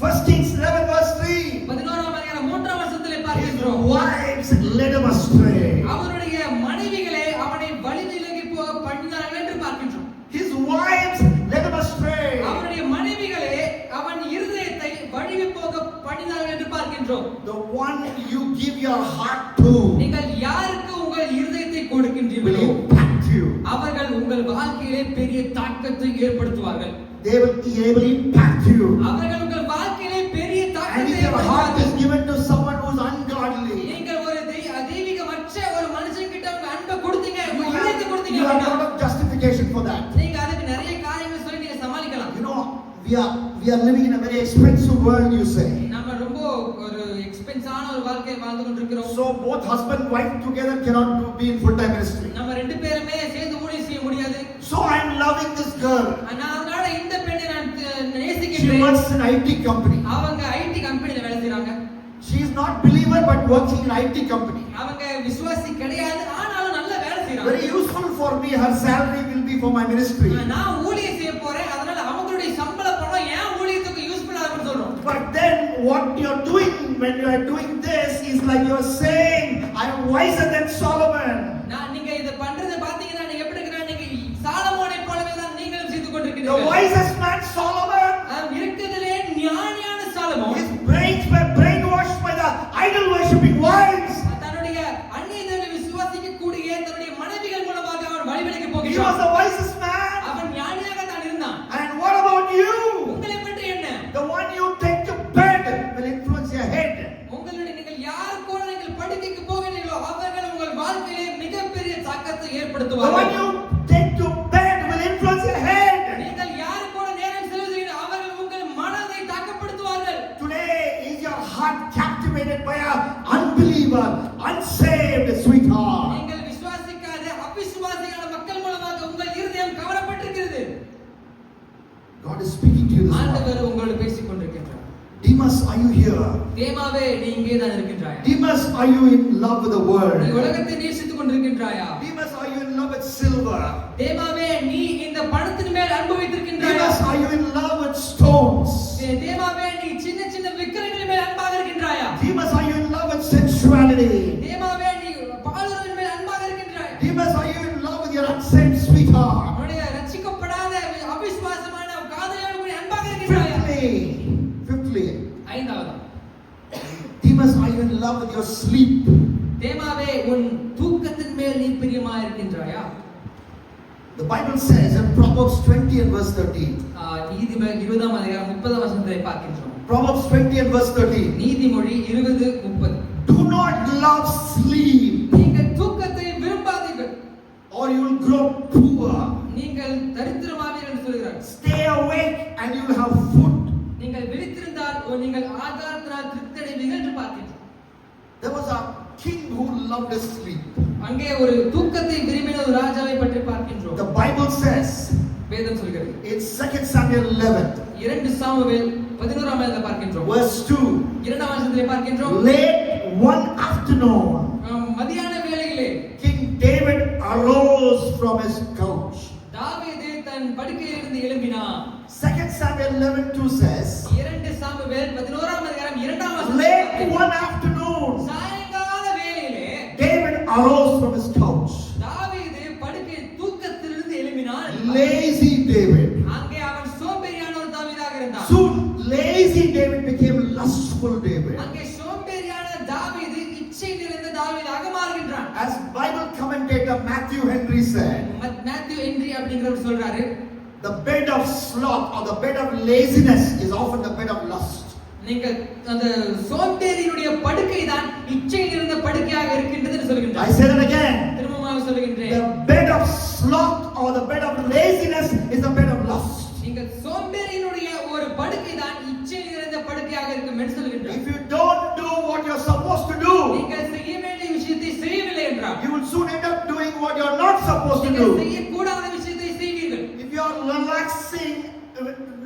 1 Kings 11 verse 3. 11ஆம் அதிகாரம் 3ஆம் வசனத்திலே His பார்க்கின்றோம். wives led him astray. அவருடைய மனைவிகளே அவனை வழி விலகி போக பண்ணினார்கள் என்று பார்க்கின்றோம். His wives led him astray. அவருடைய மனைவிகளே அவன் இருதயத்தை வழி போக பண்ணினார்கள் என்று பார்க்கின்றோம். The one you give your heart to நீங்கள் யாருக்கு உங்கள் இருதயத்தை will கொடுக்கின்றீர்களோ impact you. அவர்கள் உங்கள் வாழ்க்கையிலே பெரிய தாக்கத்தை ஏற்படுத்துவார்கள். They will impact you. அவர்கள் உங்கள் வாழ்க்கையிலே பெரிய And தாக்கத்தை if your heart is ஏற்படுத்துவார்கள். given to someone who is ungodly, நீங்கள் ஒரு தெய்வீகமற்ற ஒரு மனுஷன்கிட்ட உங்க அன்பை கொடுத்தீங்க, you உங்க இதயத்தை கொடுத்தீங்க have a அப்படின்னா, lot of justification for that. நீங்க அதுக்கு நிறைய காரியங்கள் சொல்லி நீங்க சமாளிக்கலாம். You know, we are living in a very expensive world, you say. நம்ம ரொம்ப ஒரு எக்ஸ்பென்ஸான ஒரு வாழ்க்கையை வாழ்ந்து கொண்டிருக்கிறோம். So both husband and wife together cannot be in full-time ministry. நம்ம ரெண்டு பேருமே சேர்ந்து ஊழியம் செய்ய முடியாது. So I am loving this girl. நான் அதனால இந்த பெண்ணை நான் She நேசிக்கிறேன். works in IT company. அவங்க ஐடி கம்பெனில வேலை செய்றாங்க. She is not believer but working in IT company. அவங்க விசுவாசி கிடையாது, ஆனாலும் நல்ல வேலை செய்றாங்க. Very useful for me. Her salary will be for my ministry. நான் ஊழியம் செய்ய போறேன், அதனால அவங்களுடைய சம்பள பணம் ஏன் ஊழியத்துக்கு யூஸ்ஃபுல்லா இருக்கும்னு சொல்றோம். But then what you are doing when you are doing this is like you are saying, I am wiser than Solomon. நீங்க இத பண்றத பாத்தீங்கன்னா நீங்க எப்படி இருக்கீங்க? நீங்க சாலமோனை போலவே தான் நீங்களும் செய்து The கொண்டிருக்கிறீர்கள். wisest man Solomon, இருக்கிறதுலே ஞானியான Solomon his brains were brainwashed by the idol worshipping wives. தன்னுடைய அந்நிய தேவனை விசுவாசிக்க கூடிய தன்னுடைய மனைவிகள் மூலமாக அவன் வழிவிலகி He was போகிறான். the wisest man. அவன் ஞானியாக தான் இருந்தான். And what about you? உங்களை பற்றி என்ன? The one you take to bed will influence your head. உங்களுடைய நீங்கள் யார் கூட நீங்கள் படுக்கைக்கு போகிறீர்களோ அவர்கள் உங்கள் வாழ்க்கையிலே மிகப்பெரிய தாக்கத்தை The one ஏற்படுத்துவார்கள். you take to bed will influence your head. நீங்கள் யார் கூட நேரம் செலவிடுகிறீர்களோ அவர்கள் உங்கள் மனதை தாக்கப்படுத்துவார்கள். Today is your heart captivated by a unbeliever, unsaved sweetheart. நீங்கள் God is speaking to you this morning. ஆண்டவர் உங்களோடு பேசிக் கொண்டிருக்கின்றார். Demas, are you here? தேமாவே நீ இங்கே தான் இருக்கின்றாயா? Demas, are you in love with the நீ world? உலகத்தை நேசித்துக் கொண்டிருக்கின்றாயா? Demas, are you in love with silver? தேமாவே நீ இந்த பணத்தின் மேல் அன்பு வைத்திருக்கின்றாயா? Demas, are you in love with stones? தேமாவே நீ சின்ன சின்ன விக்கிரகங்களின் மேல் அன்பாக இருக்கின்றாயா? Demas, are you in love with sensuality? தேமாவே நீ பாலுறவின் மேல் அன்பாக இருக்கின்றாயா? Demas, are you in love with your unsaved sweetheart? உன்னுடைய ரட்சிக்கப்படாத அவிசுவாசமான காதலியோடு கூட அன்பாக இருக்கின்றாயா? Fifthly, ஐந்தாவது, Demas, are you in love with your sleep? தேமாவே உன் தூக்கத்தின் மேல் நீ பிரியமாக இருக்கின்றாயா? The Bible says in Proverbs 20 and verse 13. நீதிமொழி 20ஆம் அதிகாரம் 30ஆம் வசனத்தை பார்க்கின்றோம். Proverbs 20 and verse 13. நீதிமொழி 20:30. Do not love sleep, நீங்கள் தூக்கத்தை விரும்பாதீர்கள், or you will grow poor. நீங்கள் தரித்திரமாவீர்கள் என்று சொல்கிறார். Stay awake and you will have food. நீங்கள் விழித்திருந்தால் நீங்கள் ஆகாரத்தினால் திருப்தி அடைவீர்கள் என்று பார்க்கின்றோம். There was a king who loved his sleep. அங்கே ஒரு தூக்கத்தை விரும்பின ஒரு ராஜாவை பற்றி பார்க்கின்றோம். The Bible says வேதம் சொல்கிறது. in 2 Samuel 11, 2 சாமுவேல் 11ஆம் அதிகாரத்தை பார்க்கின்றோம். verse 2. இரண்டாம் வசனத்தை பார்க்கின்றோம். Late one afternoon, மதியான வேளையிலே King David arose from his couch. தாவீது தன் படுக்கையிலிருந்து எழும்பினான். 2 Samuel 11:2 says, 2 சாமுவேல் 11ஆம் அதிகாரம் 2ஆம் வசனம். late one afternoon, சாயங்கால வேளையிலே David arose from his couch. தாவீது படுக்கை தூக்கத்திலிருந்து எழும்பினான். Lazy David. அங்கே அவன் சோம்பேறியான ஒரு தாவீதாக இருந்தான். Soon, lazy David became lustful David. அங்கே சோம்பேறியான தாவீது இச்சை நிறைந்த தாவீதாக மாறுகின்றான். As Bible commentator Matthew Henry said, Matthew Henry அப்படிங்கிறவர் சொல்றாரு, the bed of sloth or the bed of laziness is often the bed of lust. நீங்கள் அந்த சோம்பேறியினுடைய படுக்கை தான் இச்சை நிறைந்த படுக்கையாக இருக்கின்றது என்று I சொல்கின்றார். say that again. திரும்பமாக சொல்கின்றேன். The bed of sloth or the bed of laziness is the bed of lust. நீங்கள் சோம்பேறியினுடைய ஒரு படுக்கை தான் இச்சை நிறைந்த படுக்கையாக இருக்கும் என்று சொல்கின்றார். If you don't do what you're supposed to do, நீங்கள் செய்ய வேண்டிய விஷயத்தை செய்யவில்லை என்றால் you will soon end up doing what you're not supposed to நீங்கள் do. செய்யக்கூடாத விஷயத்தை செய்வீர்கள். If you're relaxing,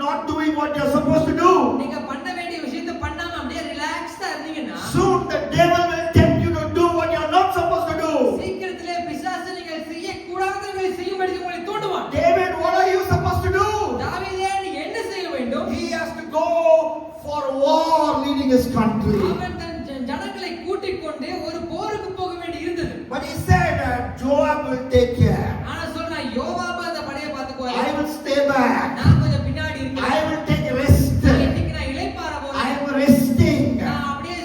not doing what you're supposed to do, நீங்க பண்ண வேண்டிய விஷயத்தை பண்ணாம அப்படியே ரிலாக்ஸ்டா இருந்தீங்கன்னா soon the devil will tempt you to do what you're not supposed to do. சீக்கிரத்திலே பிசாசு நீங்கள் செய்யக்கூடாதவைகளை செய்யும்படி உங்களை தூண்டுவான். David, what are you supposed to do? தாவீதே நீ என்ன செய்ய வேண்டும்? He has to go for war leading his country. அவன் தன் ஜனங்களை கூட்டிக் கொண்டு ஒரு போருக்கு போக வேண்டி இருந்தது. But he said, Joab will take care. ஆனா சொல்றான், யோவாப் அந்த படையை பாத்துக்குவாரு. I will stay back. நான் கொஞ்சம் பின்னாடி I இருக்கேன். will take rest. இன்னைக்கு நான் இளைப்பாற I போறேன். am resting. நான் அப்படியே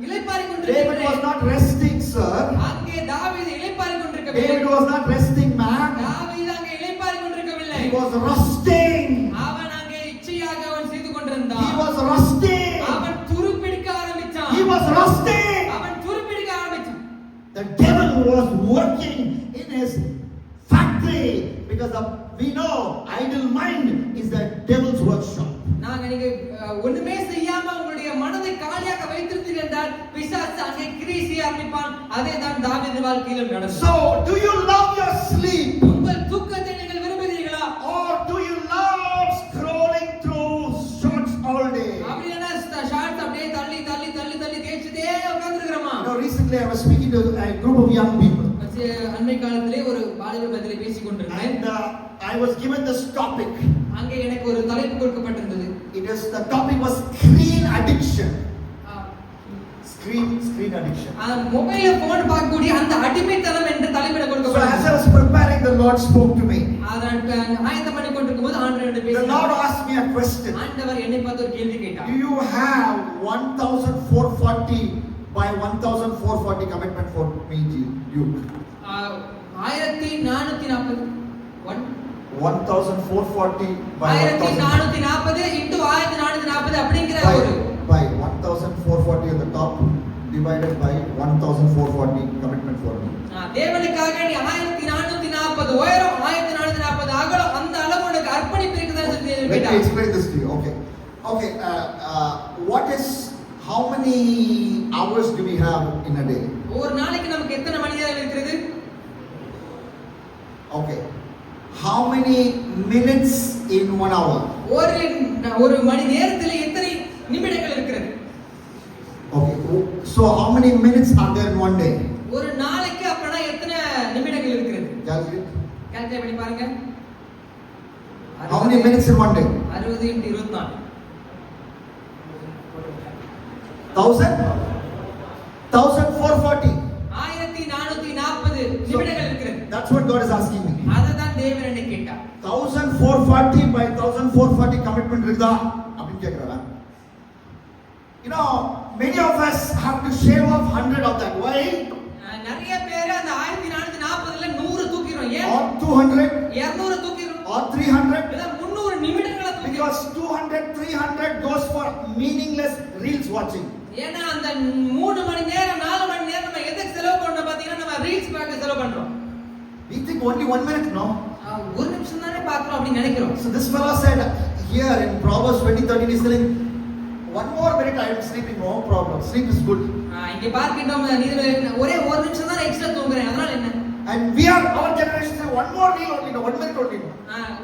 இளைப்பாறிக் David கொண்டிருக்கிறேன். was not resting, sir. அங்கே தாவீது இளைப்பாறிக் கொண்டிருக்கவில்லை. David was not resting, man. தாவீது அங்கே இளைப்பாறிக் கொண்டிருக்கவில்லை. He was rusting. அவன் அங்கே இச்சையாக அவன் செய்து கொண்டிருந்தான். He was rusting. அவன் துருப்பிடிக்க ஆரம்பிச்சான். He was rusting. அவன் துருப்பிடிக்க ஆரம்பிச்சான். The devil was working in his factory because we know idle mind is the devil's workshop. நாங்க நீங்க ஒண்ணுமே செய்யாம உங்களுடைய மனதை காலியாக வைத்திருந்தீர்கள் என்றால் பிசாசு அங்கே கிரியை செய்ய ஆரம்பிப்பான். அதே தான் தாவீது வாழ்க்கையிலும் நடந்தது. So, do you love your sleep? உங்கள் தூக்கத்தை நீங்கள் விரும்புகிறீர்களா? Or do you love scrolling through shorts all day? அப்படினா ஷார்ட்ஸ் அப்படியே தள்ளி தள்ளி தள்ளி தள்ளி தேய்ச்சிட்டே உட்கார்ந்திருக்கிறோமா? Recently I was speaking to a group of young people. அன்னை காலத்திலே ஒரு வாலிபர் மத்தியிலே பேசிக் கொண்டிருந்தேன். And I was given this topic. அங்கே எனக்கு ஒரு தலைப்பு கொடுக்கப்பட்டிருந்தது. The topic was screen addiction. Screen addiction. மொபைல்ல போன் பார்க்கக்கூடிய அந்த அடிமைத்தனம் என்ற தலைப்பிட So கொடுக்கப்பட்டது. as I was preparing, the Lord spoke to me. அதற்கு ஆயத்தம் பண்ணி கொண்டிருக்கும்போது ஆண்டவர் The பேசினார். Lord asked me a question. ஆண்டவர் என்னை பார்த்து ஒரு கேள்வி கேட்டார். Do you have 1,440 by 1,440 commitment for me, Duke? 1440 1,440 by 1440 into 1440 அப்படிங்கிற ஒரு by 1,440 at the top divided by 1,440 commitment for me. தேவனுக்காக நீ 1440 உயரம் 1440 அகலம் அந்த அளவு உனக்கு அர்ப்பணிப்பு இருக்குதான்னு சொல்லி Let me கேட்டார். explain this to you. Okay. What is how many hours do we have in a day? ஒரு நாளைக்கு நமக்கு எத்தனை மணி நேரம் இருக்குது? Okay. How many minutes in 1 hour? ஒரு மணி நேரத்தில் எத்தனை நிமிடங்கள் இருக்கிறது? Okay. So how many minutes are there in one day? ஒரு நாளைக்கு அப்பனா எத்தனை நிமிடங்கள் இருக்கிறது? Calculate. கால்குலேட் பண்ணி பாருங்க. How many minutes in one day? 60 × 24. 1440. 1440 நிமிடங்கள் இருக்கிறது. That's what God is asking me. அததான் தேவன் என்னை கேட்டார். 1440 by 1440 commitment இருக்குதா அப்படினு கேக்குறாரா? You know, many of us have to shave off 100 of that. Why? நிறைய பேர் அந்த 1440ல 100 தூக்கிரோம். ஏன்? Or 200 200 தூக்கிரோம். or 300. இல்ல 300 நிமிடங்களை தூக்கிரோம். Because 200 300 goes for meaningless reels watching. ஏன்னா அந்த 3 மணி நேரம் 4 மணி நேரம் நம்ம எதுக்கு செலவு பண்றோம் பாத்தீங்கன்னா நம்ம ரீல்ஸ் பார்க்க செலவு பண்றோம். We think only 1 minute, no? ஒரு நிமிஷம் தானே பார்க்கறோம் அப்படி நினைக்கிறோம். So this fellow said here in Proverbs 20:13 he's telling one more minute I am sleeping, no problem. Sleep is good. இங்க பார்க்கிட்டோம் நீதிபதி ஒரே ஒரு நிமிஷம் தான் எக்ஸ்ட்ரா தூங்குறேன் அதனால என்ன? And we are our generation say one more reel only, no 1 minute only.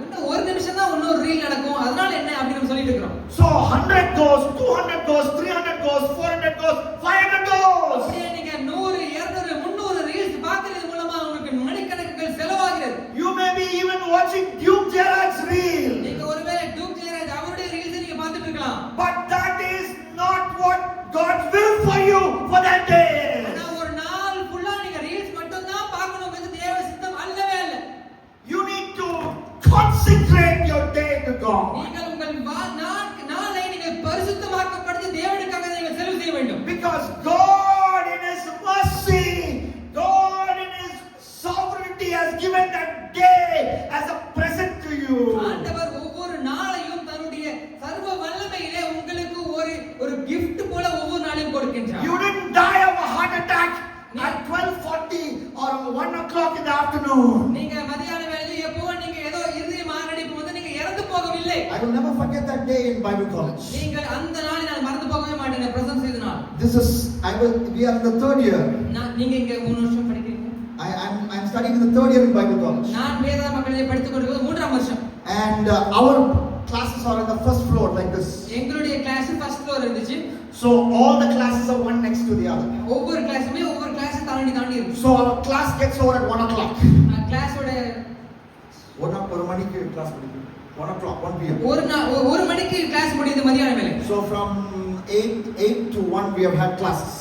இன்னும் ஒரு நிமிஷம் தான் இன்னொரு ரீல் நடக்கும் அதனால என்ன அப்படி நம்ம சொல்லிட்டு இருக்கோம். So 100 goes, 200 goes, 300 goes, 400 goes, 500 goes. அப்படியே நீங்க 100 200 300 ரீல்ஸ் பார்க்கிறது மூலமா உங்களுக்கு மணிக்கணக்குகள் செலவாகிறது. You may be even watching Duke Gerard's reel. நீங்க ஒருவேளை டியூக் ஜெயராஜ் அவருடைய ரீல்ஸ் நீங்க பார்த்துட்டு இருக்கலாம். But that is not what God will for you for that day. ஆனா ஒரு நாள் ஃபுல்லா நீங்க ரீல்ஸ் மட்டும் தான் பார்க்கணும்ங்கிறது தேவ சித்தம் அல்லவே அல்ல. You need to consecrate your day to God. நீங்கள் உங்கள் நாளை நீங்கள் பரிசுத்தமாக்கப்படுத்தி தேவனுக்காக நீங்கள் செலவு செய்ய வேண்டும். Because God in His mercy, God in His sovereignty has given that day as a present to you. ஆண்டவர் ஒவ்வொரு நாளையும் தன்னுடைய சர்வ வல்லமையிலே உங்களுக்கு ஒரு gift போல ஒவ்வொரு நாளையும் கொடுக்கின்றார். You didn't die of a heart attack at 12:40 or 1 o'clock in the afternoon. நீங்க மதியான வேளையில எப்போ நீங்க ஏதோ இதய மாரடைப்பு வந்து நீங்க இறந்து போகவில்லை. I will never forget that day in Bible college. நீங்கள் அந்த நாளை நான் மறந்து போகவே மாட்டேன். பிரசன்ட் செய்த நாள். We are in the third year. நீங்க இங்க 3 வருஷம் படிக்கிறீங்க. I'm studying in the third year in Bible college. நான் வேதாகம கல்லூரியில் படித்துக் கொண்டிருக்கிறது 3ஆம் வருஷம். And our classes are on the first floor like this. எங்களுடைய கிளாஸ் ஃபர்ஸ்ட் ஃப்ளோர் இருந்துச்சு. So all the classes are one next to the other. ஒவ்வொரு கிளாஸுமே ஒவ்வொரு கிளாஸ் தாண்டி இருக்கு. So our class gets over at 1 o'clock. கிளாஸோட 1 மணிக்கு class முடியுது. 1 o'clock 1 p.m. ஒரு மணிக்கு கிளாஸ் முடியுது மதியான வேளை. So from 8 to 1 we have had classes.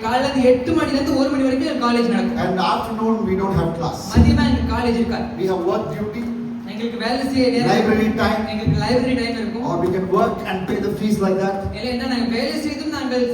காலையில 8 மணில இருந்து 1 மணி வரைக்கும் காலேஜ் நடக்கும். And afternoon we don't have class. மதியமா எங்க காலேஜ் இருக்காது. We have work duty. எங்களுக்கு வேலை செய்ய நேரம் library time. எங்களுக்கு லைப்ரரி டைம் இருக்கும். Or we can work and pay the fees like that. இல்ல நாங்க வேலை செய்தும் நாங்கள்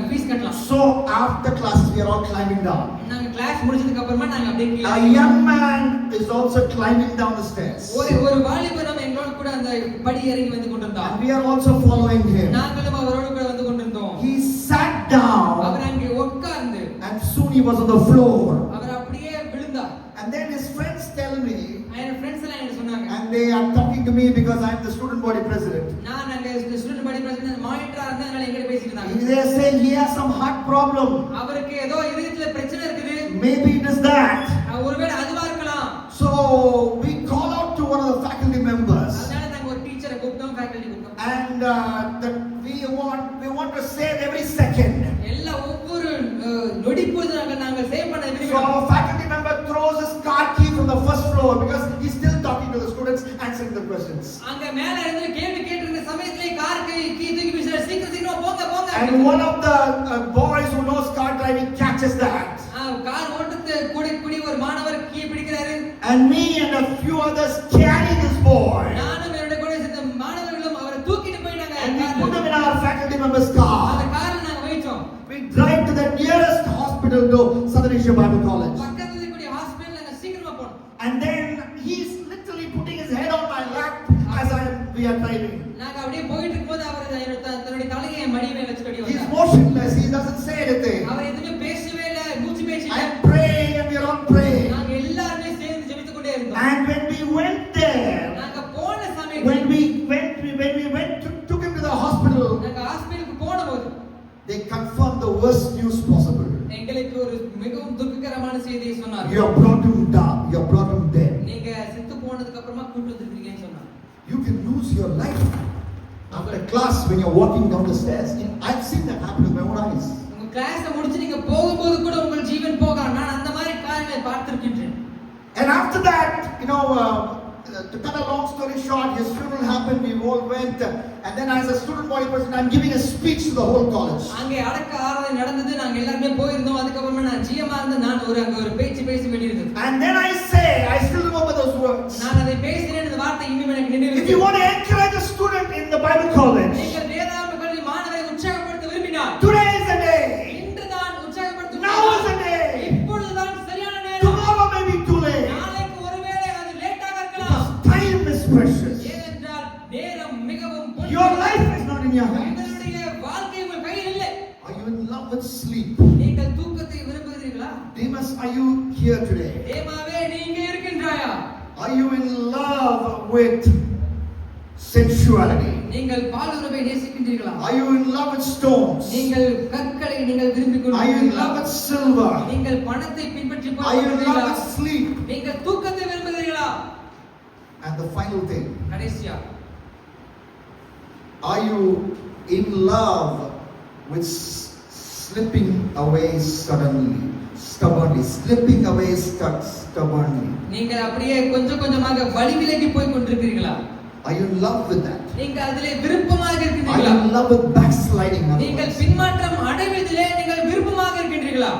ஃபீஸ் கட்டலாம். So after class we are all climbing down. நாங்க கிளாஸ் முடிஞ்சதுக்கு அப்புறமா நாங்க அப்படியே கீழ. A young man is also climbing down the stairs. ஒரு வாலிபர் நம்ம எங்களோட கூட அந்த படி இறங்கி வந்து கொண்டிருந்தார். And we are also following him. நாங்களும் அவரோட கூட வந்து கொண்டிருந்தோம். He sat down. அவர் அங்கே உட்கார்ந்து And soon he was on the floor. அவர் அப்படியே விழுந்தார். And then his friends tell me. N friends எல்லாம் என்ன சொன்னாங்க? And they are talking to me because I am the student body president. நான் அங்க student பாடி president மானிட்டரா இருந்ததனால என்கிட்ட பேசிட்டு இருந்தாங்க. They say he has some heart problem. அவருக்கு ஏதோ இதயத்துல பிரச்சனை இருக்குது. Maybe it is that. ஒருவேளை அதுவா இருக்கலாம். So we call out to one of the faculty members. அதனால நாங்க ஒரு டீச்சரை கூப்பிட்டோம், ஃபேக்கல்டி கூப்பிட்டோம். And that we want to save every second. எல்லா ஒவ்வொரு நொடி பொழுது நாங்க சேவ் பண்ண So விரும்புறோம். our faculty member throws his car key from the first floor because he's still talking to the students, answering the questions. அங்க மேல இருந்து கேள்வி கேட்டிருந்த சமயத்திலே கார் கீ தூக்கி வீசுறாரு. சீக்கிரம் போங்க. And one of the boys who knows car driving catches that. Car ஓட்டுறது கூடி ஒரு மாணவர் key பிடிக்கிறாரு. And me and a few others carry this boy. நானும் என்னோட கூட சேர்ந்த மாணவர்களும் அவரை தூக்கிட்டு போயிட்டாங்க. And we put him in our faculty member's car. அந்த கார்ல நாங்க வைச்சோம். We drive to the nearest hospital to Southern Asia Bible College. பக்கத்துல இருக்கக்கூடிய ஹாஸ்பிடல்ல நாங்க சீக்கிரமா போனோம். And then he's literally putting his head on my lap as we are driving. நாங்க அப்படியே போயிட்டு இருக்கும்போது அவர் தன்னுடைய தலையை என் மடி மேல வச்சு அப்படியே He's வந்தார். motionless. He doesn't say anything. அவர் எதுவுமே பேசவே இல்ல, மூச்சு பேச்சு இல்ல. I'm praying and we are all praying. நாங்க எல்லாரும் சேர்ந்து ஜெபித்துக் கொண்டே இருந்தோம். And when we went there, நாங்க போன சமயத்துல when we went took him to the hospital, நாங்க ஹாஸ்பிடலுக்கு போனபோது they confirmed the worst news possible. எங்களுக்கு ஒரு மிகவும் துக்ககரமான செய்தியை சொன்னார். You have brought him down. You have brought him dead. நீங்க செத்து போனதுக்கு அப்புறமா கூட்டி வந்திருக்கீங்கன்னு சொன்னாங்க. You can lose your life after class when you're walking down the stairs. I've seen that happen with my own eyes. உங்க class முடிச்சு நீங்க போகும்போது கூட உங்கள் ஜீவன் போகலாம். நான் அந்த மாதிரி காரியங்களை பார்த்திருக்கிறேன். And after that, to cut a long story short, his funeral happened, we all went, and then as a student body person, I'm giving a speech to the whole college. அங்கே அடக்க ஆராதனை நடந்தது. நாங்க எல்லாரும் போயிருந்தோம். அதுக்கு அப்புறமா நான் ஜிஎம்மா இருந்த நான் அங்க ஒரு பேச்சு பேச வேண்டியிருந்தது. And then I still remember those words. நான் அதை பேசினேன். இந்த வார்த்தை இன்னும் எனக்கு நினைவில். If you want to encourage a student in the Bible college, நீங்கள் வேதாகம கல்வி மாணவரை உற்சாகப்படுத்த விரும்பினால், today is the day. இன்று தான் உற்சாகப்படுத்த. Now is the day. இப்பொழுது தான் சரியான நேரம். Tomorrow may be too late. நாளைக்கு ஒருவேளை அது லேட்டாக இருக்கலாம். Time is precious. ஏனென்றால் நேரம் மிகவும் Your life is not in your hands. உங்களுடைய வாழ்க்கை உங்கள் கையில் இல்லை. Are you in love with sleep? நீங்கள் தூக்கத்தை விரும்புகிறீர்களா? Demas, are you here today? தேமாவே நீ இங்கே இருக்கின்றாயா? Are you in love with sensuality? நீங்கள் பாலுறவை நேசிக்கின்றீர்களா? Are you in love with stones? நீங்கள் கற்களை நீங்கள் விரும்பிக் Are you in love கொண்டிருக்கிறீர்களா? with silver? நீங்கள் பணத்தை பின்பற்றி Are you in love போகிறீர்களா? with sleep? நீங்கள் தூக்கத்தை விரும்புகிறீர்களா? And the final thing, கடைசியா, are you in love with slipping away stubbornly, slipping away stubbornly? நீங்கள் அப்படியே கொஞ்சம் கொஞ்சமாக வழி விலகி போய் கொண்டிருக்கிறீர்களா? Are you in love with that? நீங்கள் அதிலே விருப்பமாக Are இருக்கின்றீர்களா? you in love with backsliding? நீங்கள் பின்மாற்றம் அடைவதிலே நீங்கள் விருப்பமாக இருக்கின்றீர்களா?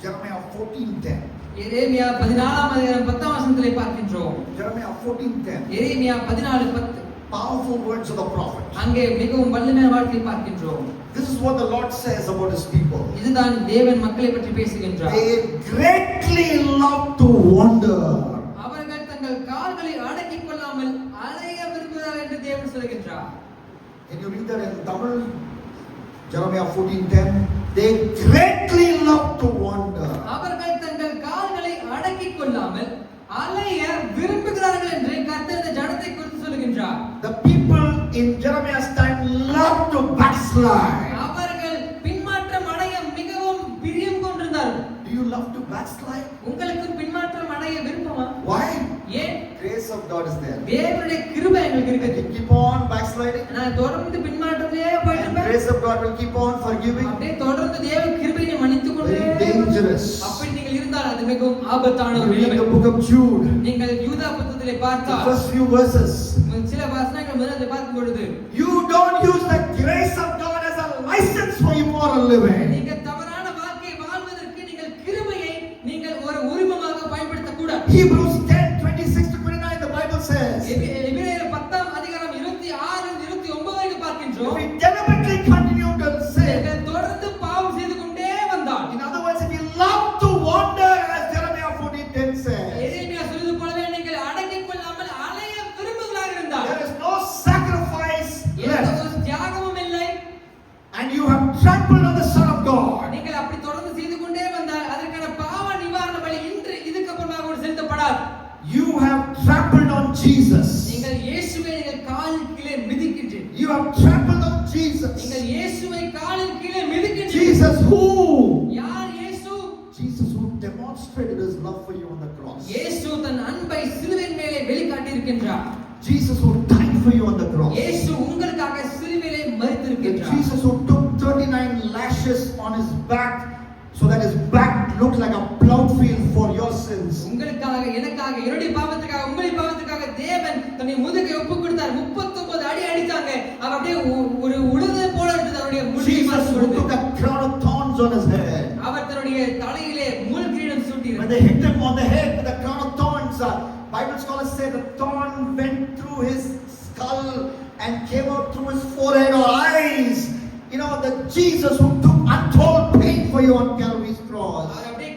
Jeremiah 14:10. எரேமியா 14ஆம் அதிகாரம் 10ஆம் வசனத்திலே பார்க்கின்றோம். Jeremiah 14:10. Jeremiah 14:10. Powerful words of the prophet. அங்கே மிகவும் வல்லமையான வார்த்தை பார்க்கின்றோம். This is what the Lord says about his people. இதுதான் தேவன் மக்களை பற்றி பேசுகின்றார். They greatly love to wander. அவர்கள் தங்கள் கால்களை அடக்கிக் கொள்ளாமல் அலைய விரும்புகிறார்கள் என்று தேவன் சொல்கின்றார். Can you read that in Tamil? Jeremiah 14:10. They greatly love to wander. அவர்கள் தங்கள் கால்களை அடக்கிக் கொள்ளாமல் அலைய விரும்புகிறார்கள் என்று கர்த்தர் இந்த ஜனத்தை குறித்து சொல்கின்றார். The people in Jeremiah's time love to backslide. அவர்கள் பின்மாற்றம் அடைய மிகவும் பிரியம் கொண்டிருந்தார்கள். Do you love to backslide? உங்களுக்கு பின்மாற்றம் அடைய விருப்பமா? Why? ஏன்? Grace of God is there. தேவனுடைய கிருபை எங்களுக்கு And இருக்குது. you keep on backsliding. நான் தொடர்ந்து பின்மாற்றத்திலே போயிட்டு And இருப்பேன். grace of God will keep on forgiving. அப்படியே தொடர்ந்து தேவ கிருபையை மன்னித்துக் கொண்டே Very dangerous. அப்படி நீங்கள் இருந்தால் அது மிகவும் ஆபத்தான You ஒரு read நிலைமை. the book of Jude. நீங்கள் யூதா புத்தகத்திலே The பார்த்தால் first few verses. சில வசனங்கள் முதல்ல பார்க்கும் பொழுது You don't use the grace of God as a license for immoral living. நீங்கள் தவறான வாழ்க்கை வாழ்வதற்கு நீங்கள் கிருபையை நீங்கள் ஒரு உரிமமாக பயன்படுத்த கூடாது. Hebrews 10:26-29 the Bible says. எபிரேயர் 10ஆம் அதிகாரம் 26 29 வரைக்கும் பார்க்கின்றோம். If we deliberately continue to sin, நீங்கள் தொடர்ந்து பாவம் செய்து கொண்டே வந்தால், in other words, if you love to wander, as Jeremiah 14:10 says, எரேமியா சொல்வது போலவே நீங்கள் அடக்கிக் கொள்ளாமல் அலைய விரும்புகிறார்கள் இருந்தால், there is no sacrifice எந்த left, ஒரு தியாகமும் இல்லை. and you have trampled on the Son of God. நீங்கள் அப்படி தொடர்ந்து செய்து கொண்டே வந்தால் அதற்கான பாவ நிவாரண பலி இன்று இதுக்கு அப்புறமாக கூட செலுத்தப்படாது. You have trampled on Jesus. நீங்கள் இயேசுவை நீங்கள் காலின் கீழே மிதிக்கின்றீர்கள். You have trampled on Jesus. நீங்கள் இயேசுவை காலின் கீழே மிதிக்கின்றீர்கள். Jesus who? யார் இயேசு? Jesus who demonstrated his love for you on the cross. இயேசு தன் அன்பை சிலுவையின் மேலே வெளிக்காட்டி இருக்கின்றார். Jesus who died for you on the cross. இயேசு உங்களுக்காக சிலுவையிலே மரித்திருக்கின்றார். Jesus who took 39 lashes on his back so that his back looked like a plowed field for your sins. உங்களுக்காக எனக்காக என்னுடைய பாவத்துக்காக உங்களுடைய பாவத்துக்காக தேவன் தன்னுடைய முதுகை ஒப்பு கொடுத்தார். 39 அடி அடிச்சாங்க. அவர் அப்படியே ஒரு உழுது போல இருந்தது அவருடைய முடி. Jesus who took a crown of thorns on his head. அவர் தன்னுடைய தலையிலே முள் கிரீடம் When சூட்டினார். they hit him on the head with a crown of thorns, Bible scholars say the thorn went through his skull and came out through his forehead or eyes. You know, the Jesus who took untold pain for you on Calvary's cross. அவர் அப்படியே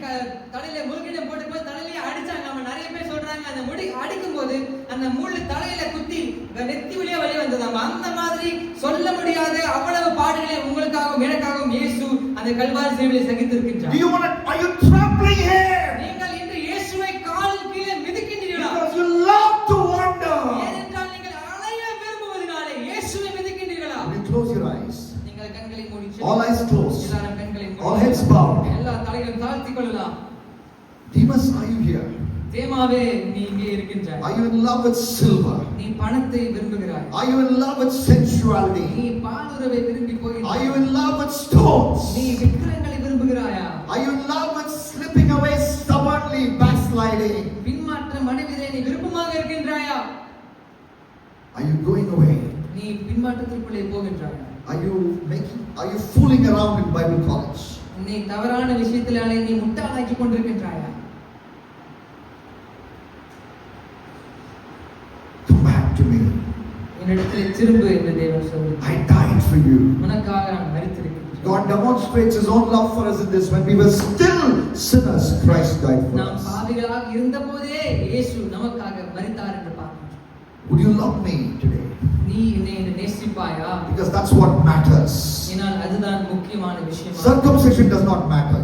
தலையில முள் கிரீடம் போட்டும்போது தலையிலே அடிச்சாங்க. நம்ம நிறைய பேர் சொல்றாங்க அந்த முடி அடிக்கும்போது அந்த முள் தலையில குத்தி நெத்தி வழியா வெளியே வந்தது. அந்த மாதிரி சொல்ல முடியாத அவ்வளவு பாடுகளை உங்களுக்காகவும் எனக்காகவும் இயேசு அந்த கல்வாரி சிலுவையிலே சகித்திருக்கின்றார். Do you want to, are you trampling here? நீங்கள் இன்று இயேசுவை காலின் கீழே மிதிக்கின்றீர்களா? Because you love to wander. ஏனென்றால் நீங்கள் அலைய விரும்புவதனாலே இயேசுவை மிதிக்கின்றீர்களா? Will you close your eyes? நீங்கள் கண்களை மூடி All eyes closed. எல்லாரும் கண்களை மூடி All heads bowed. எல்லா தலைகளையும் தாழ்த்திக் கொள்ளலாம். Demas, are you here? தேமாவே நீ இங்கே இருக்கின்றாய். Are you in love with silver? நீ பணத்தை விரும்புகிறாய். Are you in love with sensuality? நீ பாலுறவை விரும்பி போகின்றாய். Are you in love with stones? நீ விக்கிரங்களை விரும்புகிறாயா? Are you in love with slipping away stubbornly, backsliding? பின்மாற்ற மனதிலே நீ விருப்பமாக இருக்கின்றாயா? Are you going away? நீ பின்மாற்றத்திற்குள்ளே போகின்றாயா? Are you fooling around in Bible college? நீ தவறான விஷயத்திலே நீ முட்டாளாக்கி கொண்டிருக்கின்றாயா? Come back to me. என்னிடத்தில் திரும்பு என்று தேவன் சொல்கிறார். I died for you. உனக்காக நான் மரித்திருக்கிறேன். God demonstrates his own love for us in this: when we were still sinners, Christ died for நாம் us. பாவிகளாக இருந்தபோதே இயேசு நமக்காக மரித்தார் என்று பார்க்கிறோம். Would you love me today? நீ என்னை நேசிப்பாயா? Because that's what matters. ஏனால் அதுதான் முக்கியமான விஷயம். Circumcision does not matter.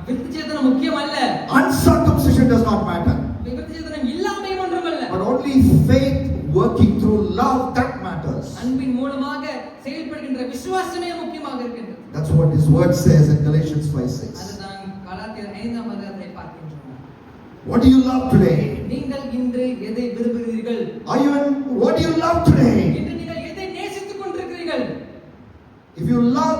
விருத்திச்சேதனம் முக்கியம் அல்ல. Uncircumcision does not matter. விருத்திச்சேதனம் இல்லாமை ஒன்றுமல்ல. But only faith working through love, that matters. அன்பின் மூலமாக செயல்படுகின்ற விசுவாசமே முக்கியமாக இருக்கின்றது. That's what his word says in Galatians 5:6. அதுதான் கலாத்தியர் 5ஆம் அதிகாரத்தை பார்க்கின்றோம். What do you love today? நீங்கள் இன்று எதை விரும்புகிறீர்கள்? What do you love today? இன்று நீங்கள் எதை நேசித்துக் கொண்டிருக்கிறீர்கள்? If you love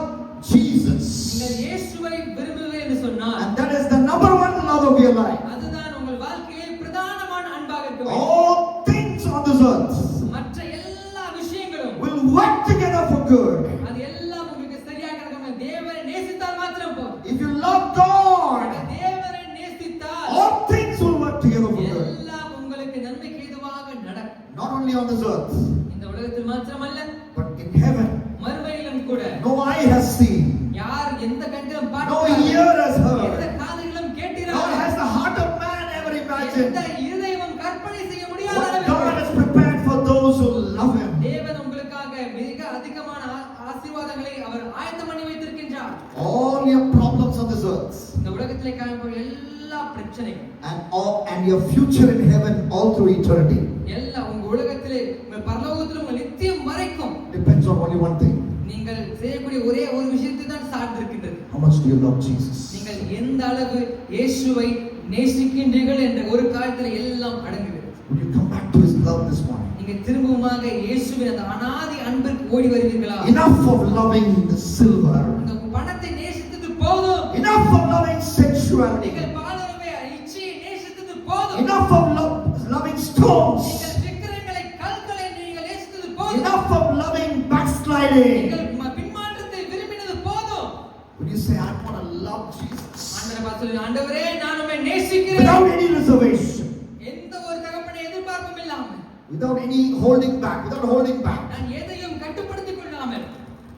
Jesus, நீங்கள் இயேசுவை விரும்புவீர்கள் என்று சொன்னால், and that is the number one love of your life, அதுதான் உங்கள் வாழ்க்கையில் பிரதானமான அன்பாக இருக்க வேண்டும். all things on this earth மற்ற எல்லா விஷயங்களும் will work together for good. அது எல்லாம் உங்களுக்கு சரியாக நடக்கும். தேவனை நேசித்தால் மாத்திரம் போதும். If you love God, தேவனை நேசித்தால் all things will work together for good. எல்லாம் உங்களுக்கு நன்மைக்கு ஏதுவாக நடக்கும். Not only on this earth, இந்த உலகத்தில் மாத்திரமல்ல, but in heaven. மறுமையிலும் கூட. No eye has seen, யார் எந்த கண்களும் no பார்த்தார்கள், ear has எந்த heard, காதுகளும் nor கேட்டிரார்கள், has the heart of man ever எந்த imagined இருதயமும் கற்பனை செய்ய முடியாத what அளவிற்கு God has prepared for those who love him. தேவன் உங்களுக்காக மிக அதிகமான ஆசீர்வாதங்களை அவர் ஆயத்தம் பண்ணி வைத்திருக்கின்றார். All your problems on this earth இந்த உலகத்திலே காணப்படும் எல்லா பிரச்சனைகள் and your future in heaven all through eternity எல்லா உங்க உலகத்திலே உங்க பரலோகத்திலே உங்க நித்தியம் வரைக்கும் depends on only one thing. நீங்கள் செய்யக்கூடிய ஒரே ஒரு விஷயத்தை தான் சார்ந்து இருக்கின்றது. How much do you love Jesus? நீங்கள் எந்த அளவு இயேசுவை நேசிக்கின்றீர்கள் என்ற ஒரு காரியத்தில் எல்லாம் அடங்குகிறது. Would you come back to his love this morning? நீங்க திரும்பவுமாக இயேசுவின் அந்த அனாதி அன்பிற்கு ஓடி வருவீர்களா? Enough of loving the silver, இந்த பணத்தை நேசித்தது போதும். enough of loving sensuality, நீங்கள் பாலுறவை இச்சையை நேசித்தது போதும். enough of loving stones, நீங்கள் விக்கிரகங்களை கற்களை நீங்கள் நேசித்தது போதும். enough of loving backsliding. நீங்கள் பின்மாற்றத்தை விரும்பினது போதும். Would you say, I want to love Jesus ஆண்டவரே பார்த்து சொல்லுங்க, ஆண்டவரே நான் உம்மை நேசிக்கிறேன். without any reservation, எந்த ஒரு தகப்பனை எதிர்பார்ப்பும் இல்லாமல், without any holding back, நான் எதையும் கட்டுப்படுத்திக் கொள்ளாமல்,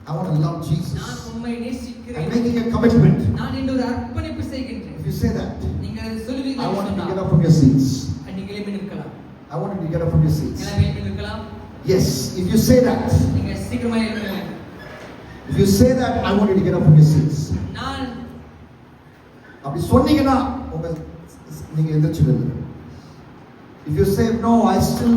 I want to love Jesus. நான் உம்மை I'm நேசிக்கிறேன். making a commitment. நான் இன்று ஒரு அர்ப்பணிப்பு செய்கின்றேன். If you say that, நீங்கள் அதை I சொல்லுவீர்கள் want you to get சொன்னால் up from your seats. நீங்கள் எழுப்பி நிற்கலாம். I want you to get up from your seats. எல்லாம் எழுப்பி நிற்கலாம். Yes, if you say that, நீங்க சீக்கிரமா எழுப்புங்க. if you say that, I want you to get up from your seats. நான் அப்படி சொன்னீங்கன்னா நீங்க எந்திரிச்சிடுங்க. If you say no, I still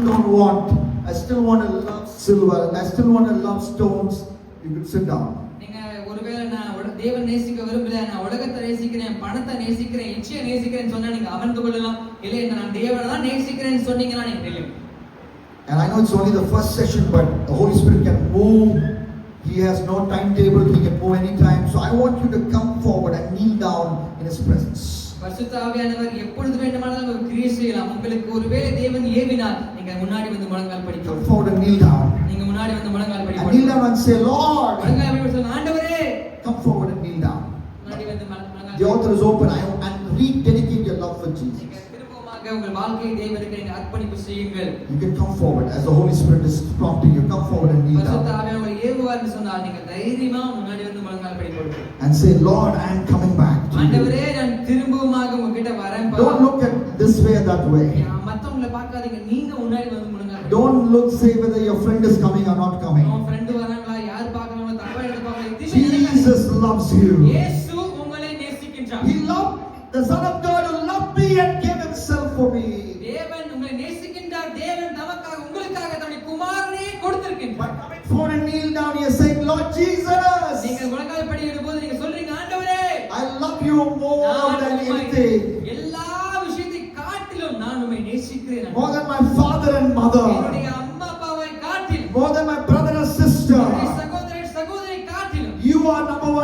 want to love silver, I still want to love stones, you could sit down. நீங்க ஒருவேளை நான் தேவன் நேசிக்க விரும்பல, நான் உலகத்தை நேசிக்கிறேன், பணத்தை நேசிக்கிறேன், இச்சையை நேசிக்கிறேன்னு சொன்னா நீங்க அமர்ந்து கொள்ளலாம். இல்லை நான் தேவனை தான் நேசிக்கிறேன்னு சொன்னீங்கன்னா நீங்க நில்லுங்க. And I know it's only the first session, but the Holy Spirit can move. He has no timetable, he can move anytime. So I want you to come forward and kneel down in his presence. பரிசுத்த ஆவியானவர் எப்பொழுது வேண்டுமானாலும் ஒரு கிரியை செய்யலாம். உங்களுக்கு ஒருவேளை தேவன் ஏவினால் நீங்க முன்னாடி வந்து முழங்கால் Come படிக்கலாம். forward and kneel down. நீங்க முன்னாடி வந்து முழங்கால் And படிக்கலாம். kneel down and say, Lord. முழங்கால் படி சொல்லுங்க, ஆண்டவரே. Come forward and kneel down. முன்னாடி வந்து முழங்கால். The altar is open. And rededicate your love for Jesus. நீங்க திரும்பவுமாக உங்கள் வாழ்க்கையை தேவனுக்கு நீங்க அர்ப்பணிப்பு செய்யுங்கள். You can come forward as the Holy Spirit is prompting you. Come forward and kneel பரிசுத்த down. ஆவியானவர் உங்களை ஏவுவார்னு சொன்னால் நீங்க தைரியமா முன்னாடி வந்து முழங்கால் படிக்கணும். And say, Lord, I am coming back to you. ஆண்டவரே நான் திரும்பவுமாக உங்ககிட்ட வரேன். Don't look at this way or that way. மத்தவங்களை பார்க்காதீங்க, நீங்க முன்னாடி வந்து முழங்கால். Don't look, say whether your friend is coming or not coming. உங்க ஃப்ரெண்ட் வராங்களா, யார் பார்க்கறாங்களோ, தப்பா எடுப்பாங்களா, Jesus loves you. இயேசு உங்களை நேசிக்கின்றார். He loved the Son of God who loved me and gave himself for me. தேவன் உங்களை நேசிக்கின்றார். தேவன் நமக்காக உங்களுக்காக தன்னுடைய குமாரனை கொடுத்திருக்கின்றார். By coming forward and kneel down, you are saying, Lord Jesus, நீங்க முழங்கால் படியிடும் போது நீங்க சொல்றீங்க, ஆண்டவரே I love you more than anything. எல்லா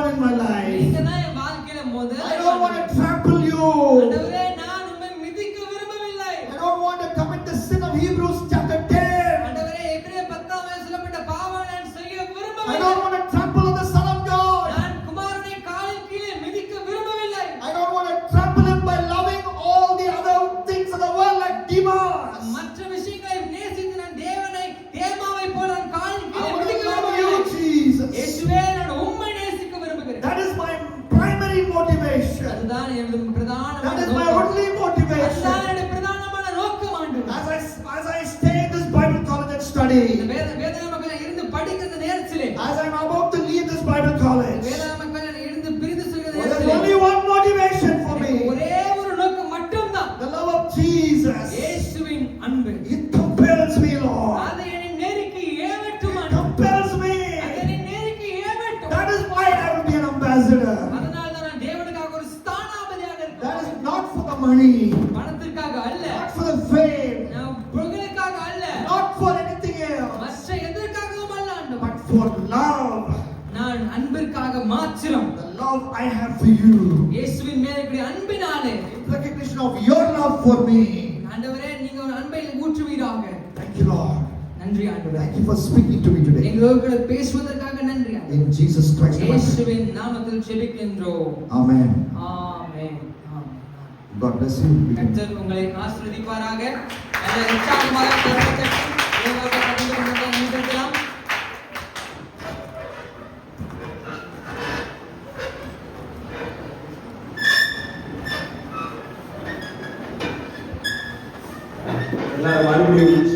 one in my life. நீங்க தான் என் வாழ்க்கையில முதல். I don't want to trample you. ஆண்டவரே நான் உம்மை மிதிக்க விரும்பவில்லை. I don't want to commit the sin of Hebrews chapter 10. ஆண்டவரே எபிரேயர் 10ஆம் வசனத்தில் சொல்லப்பட்ட பாவங்களை நான் செய்ய I விரும்பவில்லை. don't want to trample on the Son of God. நான் குமாரனை காலின் கீழே மிதிக்க விரும்பவில்லை. I don't want to trample him by loving all the other things of the world like Demas. மற்ற விஷயங்களை நேசித்து நான் தேவனை தேமாவை போல நான் காலின் I கீழே want மிதிக்க to love விரும்பவில்லை. you, Jesus. இயேசுவே நான் உம்மை நேசிக்க விரும்புகிறேன். That is my primary motivation. அதுதான் எனது பிரதானமான That is my நோக்கம். only motivation. அதுதான் என்னுடைய பிரதானமான நோக்கம் ஆண்டவரே. As I stay in this Bible college and study, இந்த வேதாகமத்தில் இருந்து படிக்கிற நேரத்திலே as I'm about to leave this Bible college, வேதாகமத்தில் இருந்து பிரிந்து செல்கிற there's நேரத்திலே only one motivation for me. ஒரே ஒரு நோக்கம் மட்டும்தான். The love of Jesus. இயேசுவின் அன்பு. It compels me, Lord. அது என்னை நெருக்கி ஏவட்டும் It ஆண்டவரே. compels me. அது என்னை நெருக்கி ஏவட்டும். That is why I will be an ambassador. அதனால்தான் நான் தேவனுக்காக ஒரு ஸ்தானாபதியாக That is இருக்கேன். not for the money, பணத்திற்காக அல்ல, not for the fame, நான் புகழுக்காக அல்ல, not for anything else, மற்ற எதற்காகவும் அல்ல ஆண்டவரே. but for love. நான் அன்பிற்காக மாத்திரம். The love I have for you. இயேசுவின் மேல் இருக்கிற அன்பினாலே In recognition of your love for me. ஆண்டவரே நீங்க ஒரு அன்பை ஊற்றுவீராக. Thank you, Lord. நன்றி ஆண்டவரே. Thank you for speaking to me today. எங்களோடு பேசுவதற்காக நன்றி ஆண்டவரே. In Jesus Christ. இயேசுவின் நாமத்தில் ஜெபிக்கின்றோம். Amen. Amen. God bless you. கர்த்தர் உங்களை ஆசீர்வதிப்பாராக. நல்ல உற்சாகமாக கரத்தை தட்டி தேவனுடைய கரங்களை நிமிர்த்தலாம். எல்லாரும் மறுபடியும்